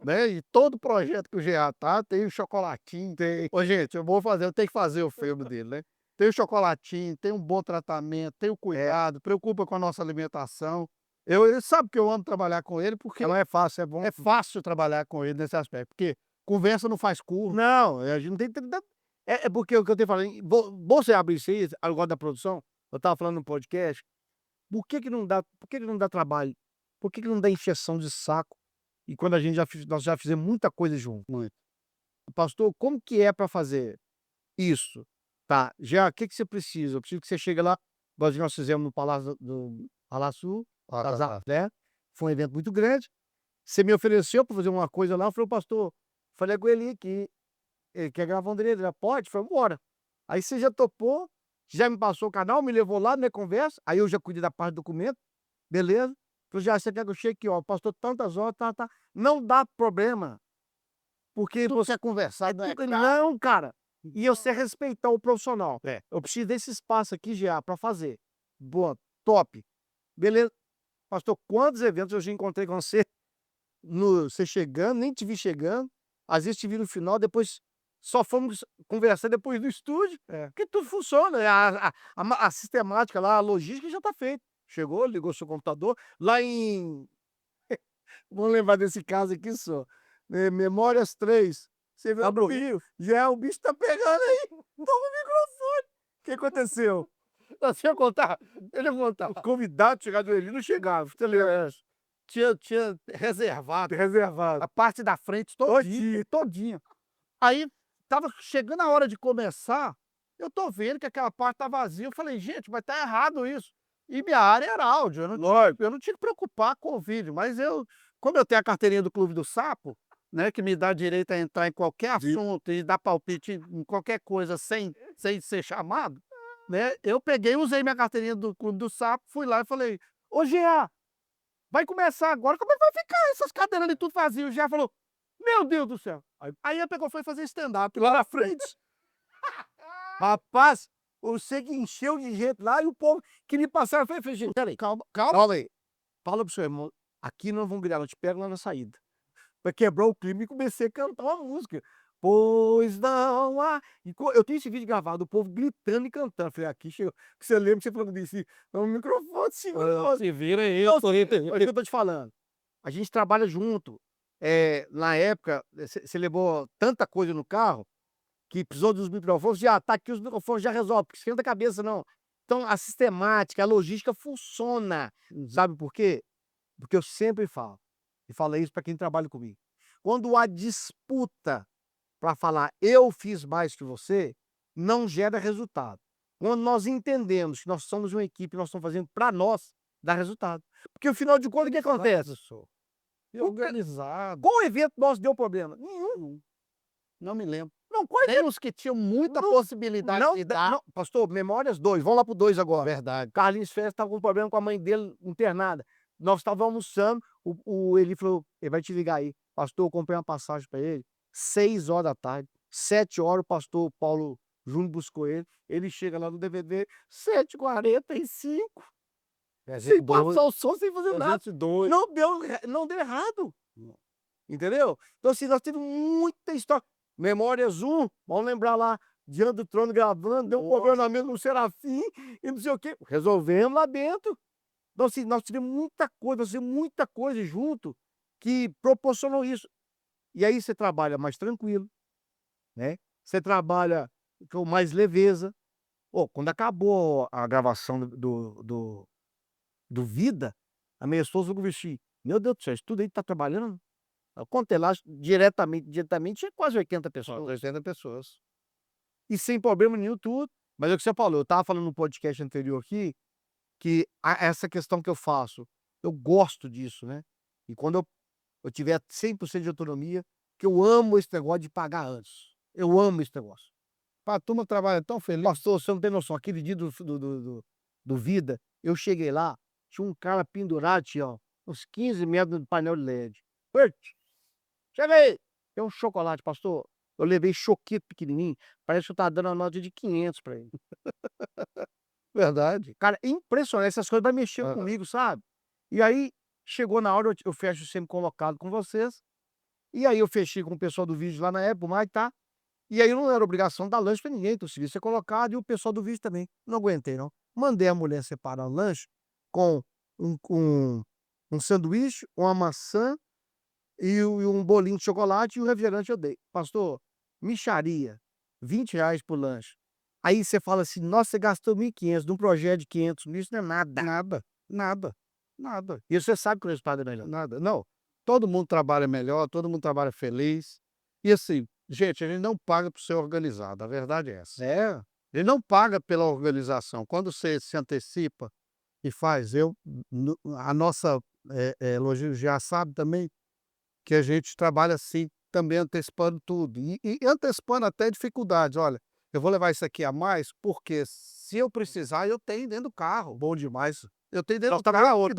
né, e todo projeto que o GA tá, tem o chocolatinho. Tem. Ô gente, eu tenho que fazer o filme dele, né. Tem o chocolatinho, tem um bom tratamento, tem o cuidado, preocupa com a nossa alimentação. Ele sabe que eu amo trabalhar com ele, porque Não é fácil, é bom. é fácil trabalhar com ele nesse aspecto, porque conversa não faz curso. Não, a gente não tem tanta porque o que eu tenho falado, você abre isso aí, agora da produção, eu estava falando no podcast, por que que não dá trabalho? Por que que não dá encheção de saco? E quando a gente nós já fizemos muita coisa junto. Muito. Pastor, como que é para fazer isso? Tá, já, o que que você precisa? Eu preciso que você chegue lá, nós fizemos no Palácio das Ah, tá, Artes, tá. né, foi um evento muito grande, Você me ofereceu para fazer uma coisa lá, eu falei: "Pastor", falei com ele que ele quer gravar um dele, ele: "Pode?" Falei: "Bora". Aí você já topou, já me passou o canal, me levou lá, né, conversa, aí eu já cuidei da parte do documento, beleza. Falei: "Já, você quer que eu chegue aqui, ó, pastor tantas horas, tá, tá". Não dá problema, porque Tudo que é conversado não é não, cara. E eu sei respeitar o profissional. Eu preciso desse espaço aqui já para fazer. Boa, top. Beleza. Pastor, quantos eventos eu já encontrei com você você chegando, nem te vi chegando, às vezes te vi no final, depois só fomos conversar depois do estúdio, porque tudo funciona, a sistemática lá, a logística já tá feita. Chegou, ligou seu computador, lá em vamos lembrar desse caso aqui só, Memórias 3, você vê o bicho, já o bicho tá pegando aí, toma o microfone. O que aconteceu? Deixa eu contar, deixa eu contar. O convidado chegado ele não chegava, você lembra? Tinha reservado Reservado. a parte da frente todinha, todinha. Aí, estava chegando a hora de começar, eu tô vendo que aquela parte tá vazia, eu falei: "Gente, mas tá errado isso". E minha área era áudio, Lógico. eu não tinha que preocupar com o vídeo, mas como eu tenho a carteirinha do Clube do Sapo, né, que me dá direito a entrar em qualquer assunto e dar palpite em qualquer coisa sem ser chamado, né, eu peguei, usei minha carteirinha do Clube do Sapo, fui lá e falei: "Ô Jean, vai começar agora, como é que vai ficar essas cadeiras ali tudo vazio?" O Jean falou: "Meu Deus do céu". Aí ele pegou, foi fazer stand-up lá na frente. Rapaz, você que encheu de gente lá e o povo queria passar. Eu falei: "Gente, peraí, Calma, calma. calma aí. Fala pro seu irmão, aqui nós vamos brigar, eu te pego lá na saída". Mas quebrou o clima e comecei a cantar uma música. Pois não há eu tenho esse vídeo gravado, o povo gritando e cantando. Eu falei: "Aqui chegou". Você lembra que você falou desse no microfone, segura. Se vira aí, Então, eu tô é o que eu tô te falando, a gente trabalha junto. Na época, você levou tanta coisa no carro que precisou dos microfones, já tá aqui os microfones, já resolve, porque esquenta a cabeça não. Então a sistemática, a logística funciona. Sabe por quê? Porque eu sempre falo, e falo isso para quem trabalha comigo, quando há disputa para falar "eu fiz mais que você", não gera resultado. Quando nós entendemos que nós somos uma equipe, nós estamos fazendo para nós, dá resultado. Porque afinal de contas o que acontece? E organizado. Qual evento nosso deu problema? Nenhum. Não me lembro. Não, qual Tem uns que tinham muita Não, possibilidade não, de dar. não, pastor, Memórias 2, vamos lá pro 2 agora. Verdade. Carlinhos Festa estava com problema com a mãe dele internada. Nós estávamos almoçando, ele falou: "Ele vai te ligar aí". Pastor, eu comprei uma passagem para ele, 6 horas da tarde, 7 horas o pastor Paulo Júnior buscou ele chega lá no DVD, 7h45, sem passar o som, sem fazer nada. 202. Não deu errado. Entendeu? Então, assim, nós temos muita história. Memórias 1, vamos lembrar lá, Diante do Trono gravando, deu um problema na mesa do Serafim e não sei o quê. Resolvemos lá dentro. Então, assim, nós tivemos muita coisa junto que proporcionou isso. E aí você trabalha mais tranquilo, né? Você trabalha com mais leveza. Quando acabou a gravação do Vida, a minha esposa falou assim: "Meu Deus do céu, isso tudo aí tá trabalhando?" Eu contei lá diretamente tinha quase 80 pessoas. 80 pessoas. E sem problema nenhum tudo, mas é o que você falou, eu estava falando no podcast anterior aqui, que essa questão que eu faço, eu gosto disso, né. E quando eu tiver 100% de autonomia, que eu amo esse negócio de pagar antes. Eu amo esse negócio. A turma trabalha tão feliz. Pastor, você não tem noção, aquele dia do Vida, eu cheguei lá, tinha um cara pendurado, tinha, ó, uns 15 metros do painel de LED. Chega aí! Tem um chocolate, pastor. Eu levei choquito pequenininho, parece que eu estava dando uma nota de 500 pra ele. Verdade. Cara, é impressionante, essas coisas vai mexendo Aham. comigo, sabe. E aí, chegou na hora, eu fecho sempre colocado com vocês, e aí eu fechei com o pessoal do vídeo lá na época, o Mike, tá. E aí não era obrigação dar lanche pra ninguém, então o serviço é colocado e o pessoal do vídeo também. Não aguentei não. Mandei a mulher separar o lanche com um sanduíche, uma maçã e um bolinho de chocolate e o refrigerante eu dei. Pastor, mixaria, R$ 20 por lanche. Aí você fala assim: "Nossa, você gastou 1.500 num projeto de 500 mil, isso não é nada". Nada, nada, nada, E você sabe que o resultado é melhor. nada. Não, todo mundo trabalha melhor, todo mundo trabalha feliz. E assim, gente, a gente não paga por ser organizado, a verdade é essa. É, Ele não paga pela organização. Quando você se antecipa e faz, a nossa, Logística já sabe também, que a gente trabalha assim, também antecipando tudo. E antecipando até dificuldades. Olha, eu vou levar isso aqui a mais, porque se eu precisar, eu tenho dentro do carro. Bom demais. Eu tenho dentro Nós do tá carro, outra.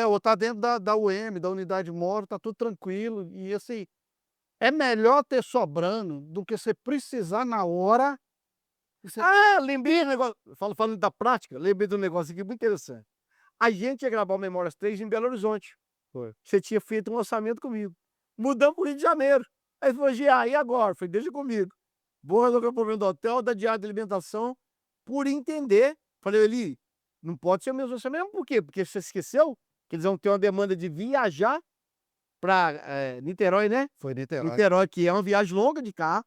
ou tá dentro da UM, da unidade móvel, tá tudo tranquilo. E assim, é melhor ter sobrando do que você precisar na hora. Ah, lembrei do negócio. Falando da prática, lembrei do negócio aqui muito interessante. A gente ia gravar o Memórias 3 em Belo Horizonte. Foi. Você tinha feito um orçamento comigo. Mudamos para o Rio de Janeiro. Aí ele falou, Gia, e agora? Falei, deixa comigo. Vou resolver o problema do hotel, da diária de alimentação, por entender. Falei, Eli, não pode ser o mesmo orçamento. Por quê? Porque você esqueceu que eles vão ter uma demanda de viajar para Niterói, né? Foi Niterói. Niterói, que é uma viagem longa de carro.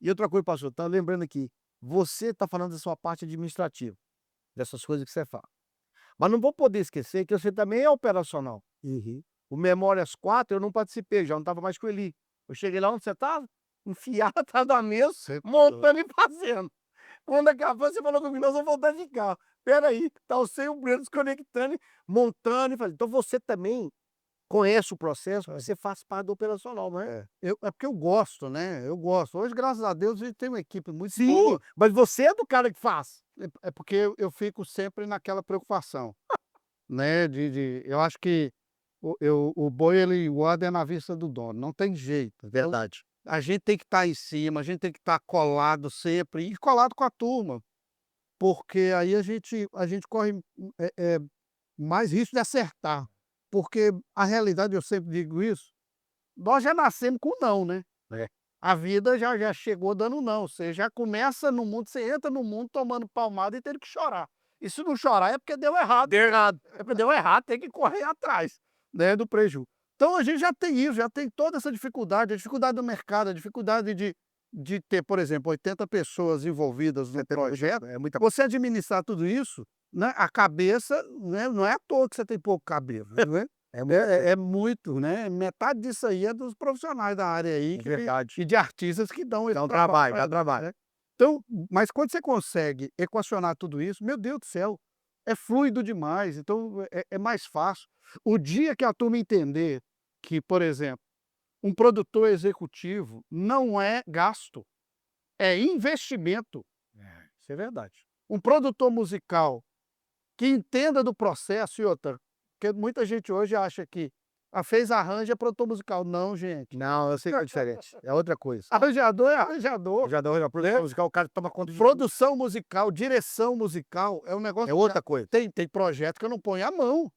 E outra coisa, pastor, tá lembrando aqui. Você está falando da sua parte administrativa, dessas coisas que você fala. Mas não vou poder esquecer que você também é operacional. O Memórias 4 eu não participei, já não estava mais com ele. Eu cheguei lá onde você estava, enfiado atrás da mesa, montando e fazendo. Quando acabou, você falou comigo, nós vamos voltar de carro. Espera aí, tá você e o Breno desconectando, montando e fazendo. Então você também conhece o processo, você faz parte do operacional, não é? É porque eu gosto, né? Eu gosto. Hoje, graças a Deus, a gente tem uma equipe muito Sim, boa. mas você é do cara que faz. É porque eu fico sempre naquela preocupação, né? Eu acho que o boi, ele guarda é na vista do dono, não tem jeito. Então, Verdade. a gente tem que estar em cima, a gente tem que estar colado sempre, e colado com a turma, porque aí a gente corre mais risco de acertar. Porque a realidade, eu sempre digo isso, nós já nascemos com não, né? É. A vida já chegou dando não. Você já começa no mundo, você entra no mundo tomando palmada e tendo que chorar. E se não chorar é porque deu errado. Deu errado. É porque deu errado, tem que correr atrás, né, do prejuízo. Então a gente já tem isso, já tem toda essa dificuldade, a dificuldade do mercado, a dificuldade de ter, por exemplo, 80 pessoas envolvidas no projeto. É muita Você administrar tudo isso, né, a cabeça, né, não é à toa que você tem pouco cabelo, né? É muito, né? Metade disso aí é dos profissionais da área aí verdade. e de artistas que dão esse Dá um trabalho, dá trabalho. né? Então, mas quando você consegue equacionar tudo isso, meu Deus do céu, é fluido demais, então é mais fácil. O dia que a turma entender que, por exemplo, um produtor executivo não é gasto, é investimento. Isso é verdade. Um produtor musical que entenda do processo e outra, porque muita gente hoje acha que fez arranjo é produtor musical. Não, gente. Não, eu sei que é diferente. É outra coisa. Arranjador é arranjador. Já deu a produção musical, o cara toma conta de Produção musical, direção musical é um negócio. É outra coisa. Tem projeto que eu não ponho a mão.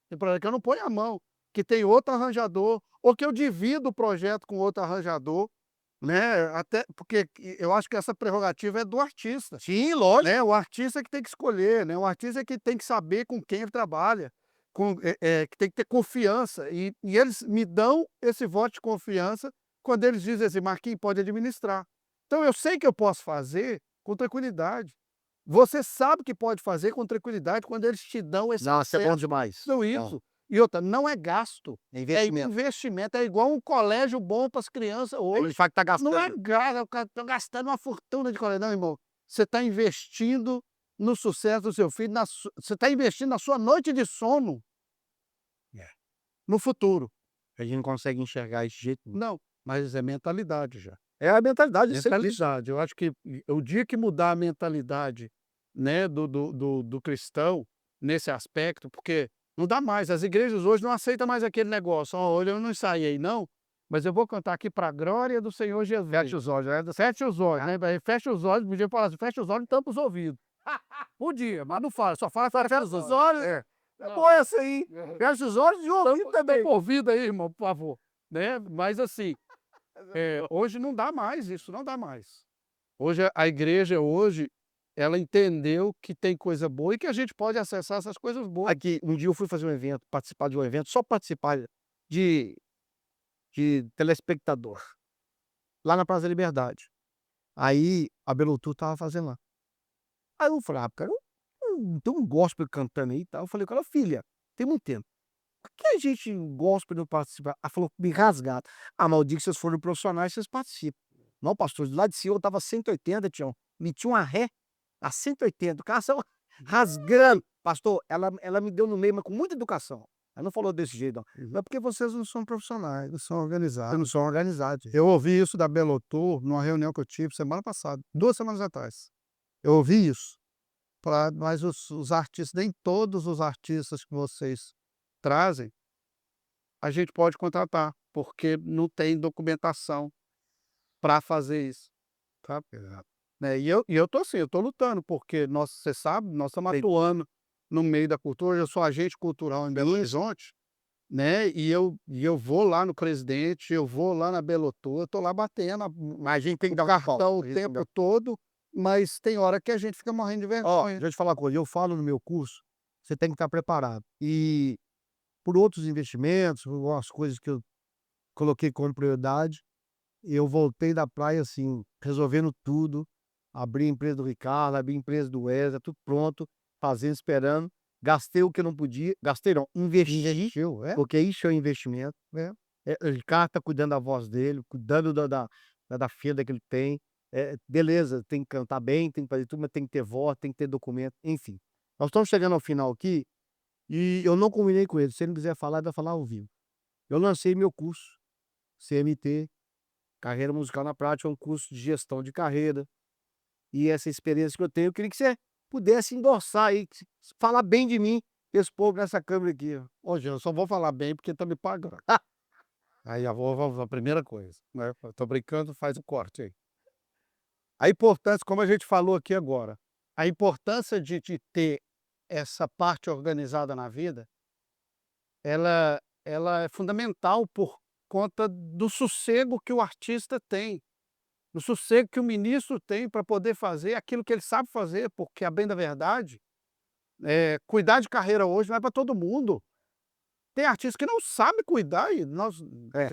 Tem projeto que eu não ponho a mão. Que tem outro arranjador, ou que eu divido o projeto com outro arranjador, né? Até porque eu acho que essa prerrogativa é do artista. Sim, lógico. Né? O artista é que tem que escolher, né? O artista é que tem que saber com quem ele trabalha, que tem que ter confiança. E eles me dão esse voto de confiança quando eles dizem assim, Marquinhos, pode administrar. Então eu sei que eu posso fazer com tranquilidade. Você sabe que pode fazer com tranquilidade quando eles te dão esse Nossa, é bom acesso. demais. Então isso. E outra, não é gasto, É é investimento. investimento. É igual um colégio bom para as crianças hoje. Ele fala que tá gastando. Não é gasto, tô gastando uma fortuna de colégio. Não, irmão. Você está investindo no sucesso do seu filho, você está investindo na sua noite de sono. No futuro. A gente não consegue enxergar esse jeito. Não, mas é mentalidade já. É a mentalidade, isso é isso. Mentalidade. Eu acho que o dia que mudar a mentalidade, né, do cristão nesse aspecto, porque não dá mais. As igrejas hoje não aceitam mais aquele negócio. Ó, olha, eu não saí não, mas eu vou cantar aqui para a glória do Senhor Jesus. Fecha os olhos, né? Fecha os olhos, né? Fecha os olhos, podia falar assim, fecha os olhos e tampa os ouvidos. Podia, mas não fala, só fala fecha os olhos. É bom essa aí. Fecha os olhos e o ouvido também. Tampa o ouvido aí, irmão, por favor. Né? Mas assim, hoje não dá mais isso, não dá mais. Hoje a igreja hoje, ela entendeu que tem coisa boa e que a gente pode acessar essas coisas boas. Aqui, um dia eu fui fazer um evento, participar de um evento, só participar de telespectador, lá na Praça da Liberdade. Aí a Belotu tava fazendo lá. Aí eu falei, cara, tem um gospel cantando aí e tal. Eu falei com ela, filha, tem muito tempo. Por que a gente gospel não participa? Ela falou, me rasgado. Ah, mas o dia que vocês forem profissionais, vocês participam. Não, pastor, lá de cima eu tava 180, Tião. Meti uma ré a 180. O carro saiu rasgando. Pastor, ela me deu no meio, mas com muita educação. Ela não falou desse jeito, não. Não é porque vocês não são profissionais, Não são vocês organizados. não são organizados. Eu ouvi isso da Belotur numa reunião que eu tive semana passada, 2 semanas atrás. Eu ouvi isso. Mas os artistas, nem todos os artistas que vocês trazem, a gente pode contratar, porque não tem documentação para fazer isso, tá? Né, e eu tô assim, eu tô lutando, porque você sabe, nós estamos Sim. atuando no meio da cultura, eu sou agente cultural em Belo Horizonte, né, e eu vou lá no Presidente, eu vou lá na Belotur, eu tô lá batendo Mas a gente tem que o dar um cartão pau. o tempo todo, mas tem hora que a gente fica morrendo de Ó, vergonha. deixa eu te falar uma coisa, eu falo no meu curso, você tem que estar preparado. E por outros investimentos, por algumas coisas que eu coloquei como prioridade, eu voltei da praia, assim, resolvendo tudo, abri a empresa do Ricardo, abri a empresa do Wesley, tudo pronto, fazendo, esperando. Gastei o que eu não podia, gastei não, investi, Investiu, é? porque isso é um investimento, né. O Ricardo tá cuidando da voz dele, cuidando da fenda que ele tem. Beleza, tem que cantar bem, tem que fazer tudo, mas tem que ter voz, tem que ter documento, enfim. Nós estamos chegando ao final aqui, e eu não combinei com ele, se ele não quiser falar, ele vai falar ao vivo. Eu lancei meu curso, CMT, Carreira Musical na Prática, é um curso de gestão de carreira, e essa experiência que eu tenho, eu queria que você pudesse endossar aí, falar bem de mim, esse povo nessa câmera aqui, ó. Ô, gente, eu só vou falar bem porque tá me pagando. Aí a primeira coisa, né, eu tô brincando, faz o corte aí. A importância, como a gente falou aqui agora, a importância de ter essa parte organizada na vida, ela é fundamental por conta do sossego que o artista tem, do sossego que o ministro tem para poder fazer aquilo que ele sabe fazer, porque a bem da verdade, cuidar de carreira hoje não é para todo mundo. Tem artista que não sabe cuidar e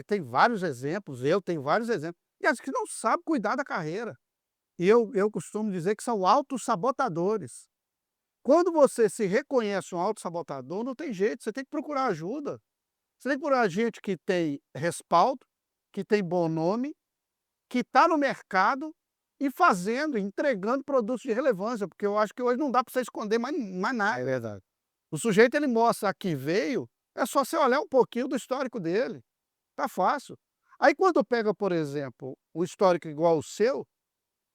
tem vários exemplos, eu tenho vários exemplos, de artistas que não sabe cuidar da carreira. E eu costumo dizer que são autossabotadores. Quando você se reconhece um autossabotador, não tem jeito, você tem que procurar ajuda. Você tem que procurar gente que tem respaldo, que tem bom nome, que está no mercado e fazendo, entregando produtos de relevância, porque eu acho que hoje não dá para você esconder mais nada. É verdade. O sujeito ele mostra a que veio, é só você olhar um pouquinho do histórico dele, tá fácil. Aí quando pega, por exemplo, o histórico igual o seu, o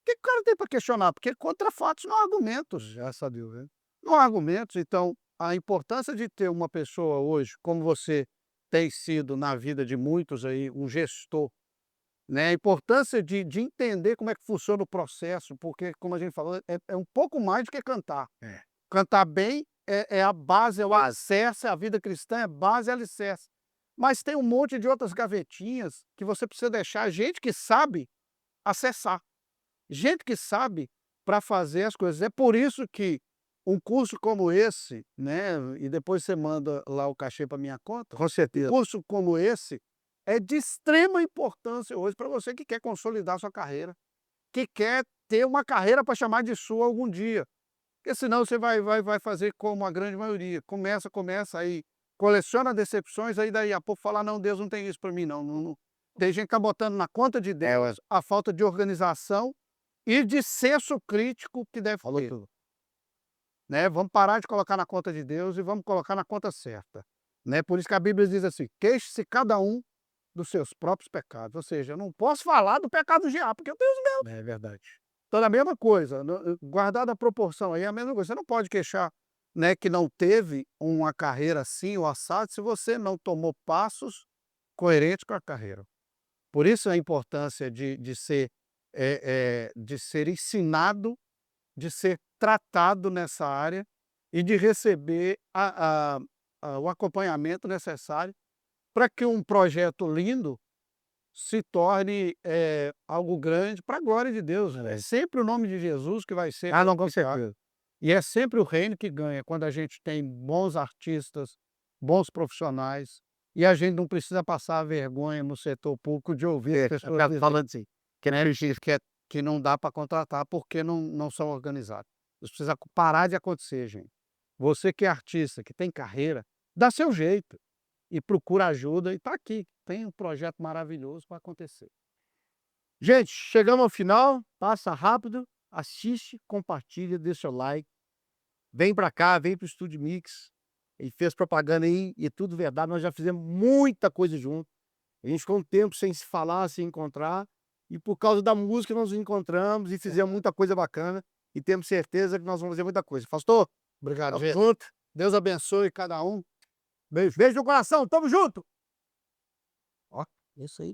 que que o cara tem para questionar? Porque contra fatos não há argumentos. Graças a Deus, né. Não há argumentos, então a importância de ter uma pessoa hoje, como você tem sido na vida de muitos aí, um gestor, né, a importância de entender como é que funciona o processo, porque como a gente falou, é um pouco mais do que cantar. É. Cantar bem é a base, é o alicerce, a vida cristã é base e alicerce. Mas tem um monte de outras gavetinhas que você precisa deixar gente que sabe acessar, gente que sabe para fazer as coisas. É por isso que um curso como esse, né, e depois você manda lá o cachê para minha conta, Com um certeza. curso como esse é de extrema importância hoje para você que quer consolidar sua carreira, que quer ter uma carreira para chamar de sua algum dia. Porque senão você vai fazer como a grande maioria, começa, aí coleciona decepções, aí daí a pouco fala: "Não, Deus não tem isso para mim não, tem gente que tá botando na conta de Ué. Deus a falta de organização e de senso crítico que deve Falou ter, tudo. né. Vamos parar de colocar na conta de Deus e vamos colocar na conta certa, né. Por isso que a Bíblia diz assim: "Queixe-se cada um dos seus próprios pecados", ou seja, eu não posso falar do pecado do diabo, porque eu tenho os meus. É verdade. Então é a mesma coisa, guardada a proporção aí, é a mesma coisa, você não pode queixar, né, que não teve uma carreira assim ou assado, se você não tomou passos coerentes com a carreira. Por isso a importância de ser ensinado, de ser tratado nessa área e de receber o acompanhamento necessário para que um projeto lindo se torne, algo grande para a glória de Deus. É sempre o nome de Jesus que vai ser Ah, não, com glorificado. certeza. E é sempre o reino que ganha, quando a gente tem bons artistas, bons profissionais, e a gente não precisa passar vergonha no setor público de ouvir as pessoas Tá dizer, falando assim, que né, que não dá para contratar porque não são organizados. Isso precisa parar de acontecer, gente. Você que é artista, que tem carreira, dá seu jeito e procura ajuda e está aqui, tem um projeto maravilhoso para acontecer. gente, chegamos ao final, passa rápido, assiste, compartilha, deixa o like, vem pra cá, vem pro Estúdio Mix, Ele fez propaganda aí e é tudo verdade. Nós já fizemos muita coisa junto. A gente ficou um tempo sem se falar, sem encontrar. E por causa da música nós nos encontramos e fizemos muita coisa bacana. E temos certeza que nós vamos fazer muita coisa. Pastor, Obrigado, tamo Vitor. junto. Deus abençoe cada um. Beijo. Beijo no coração. Tamo junto. Ó, isso aí.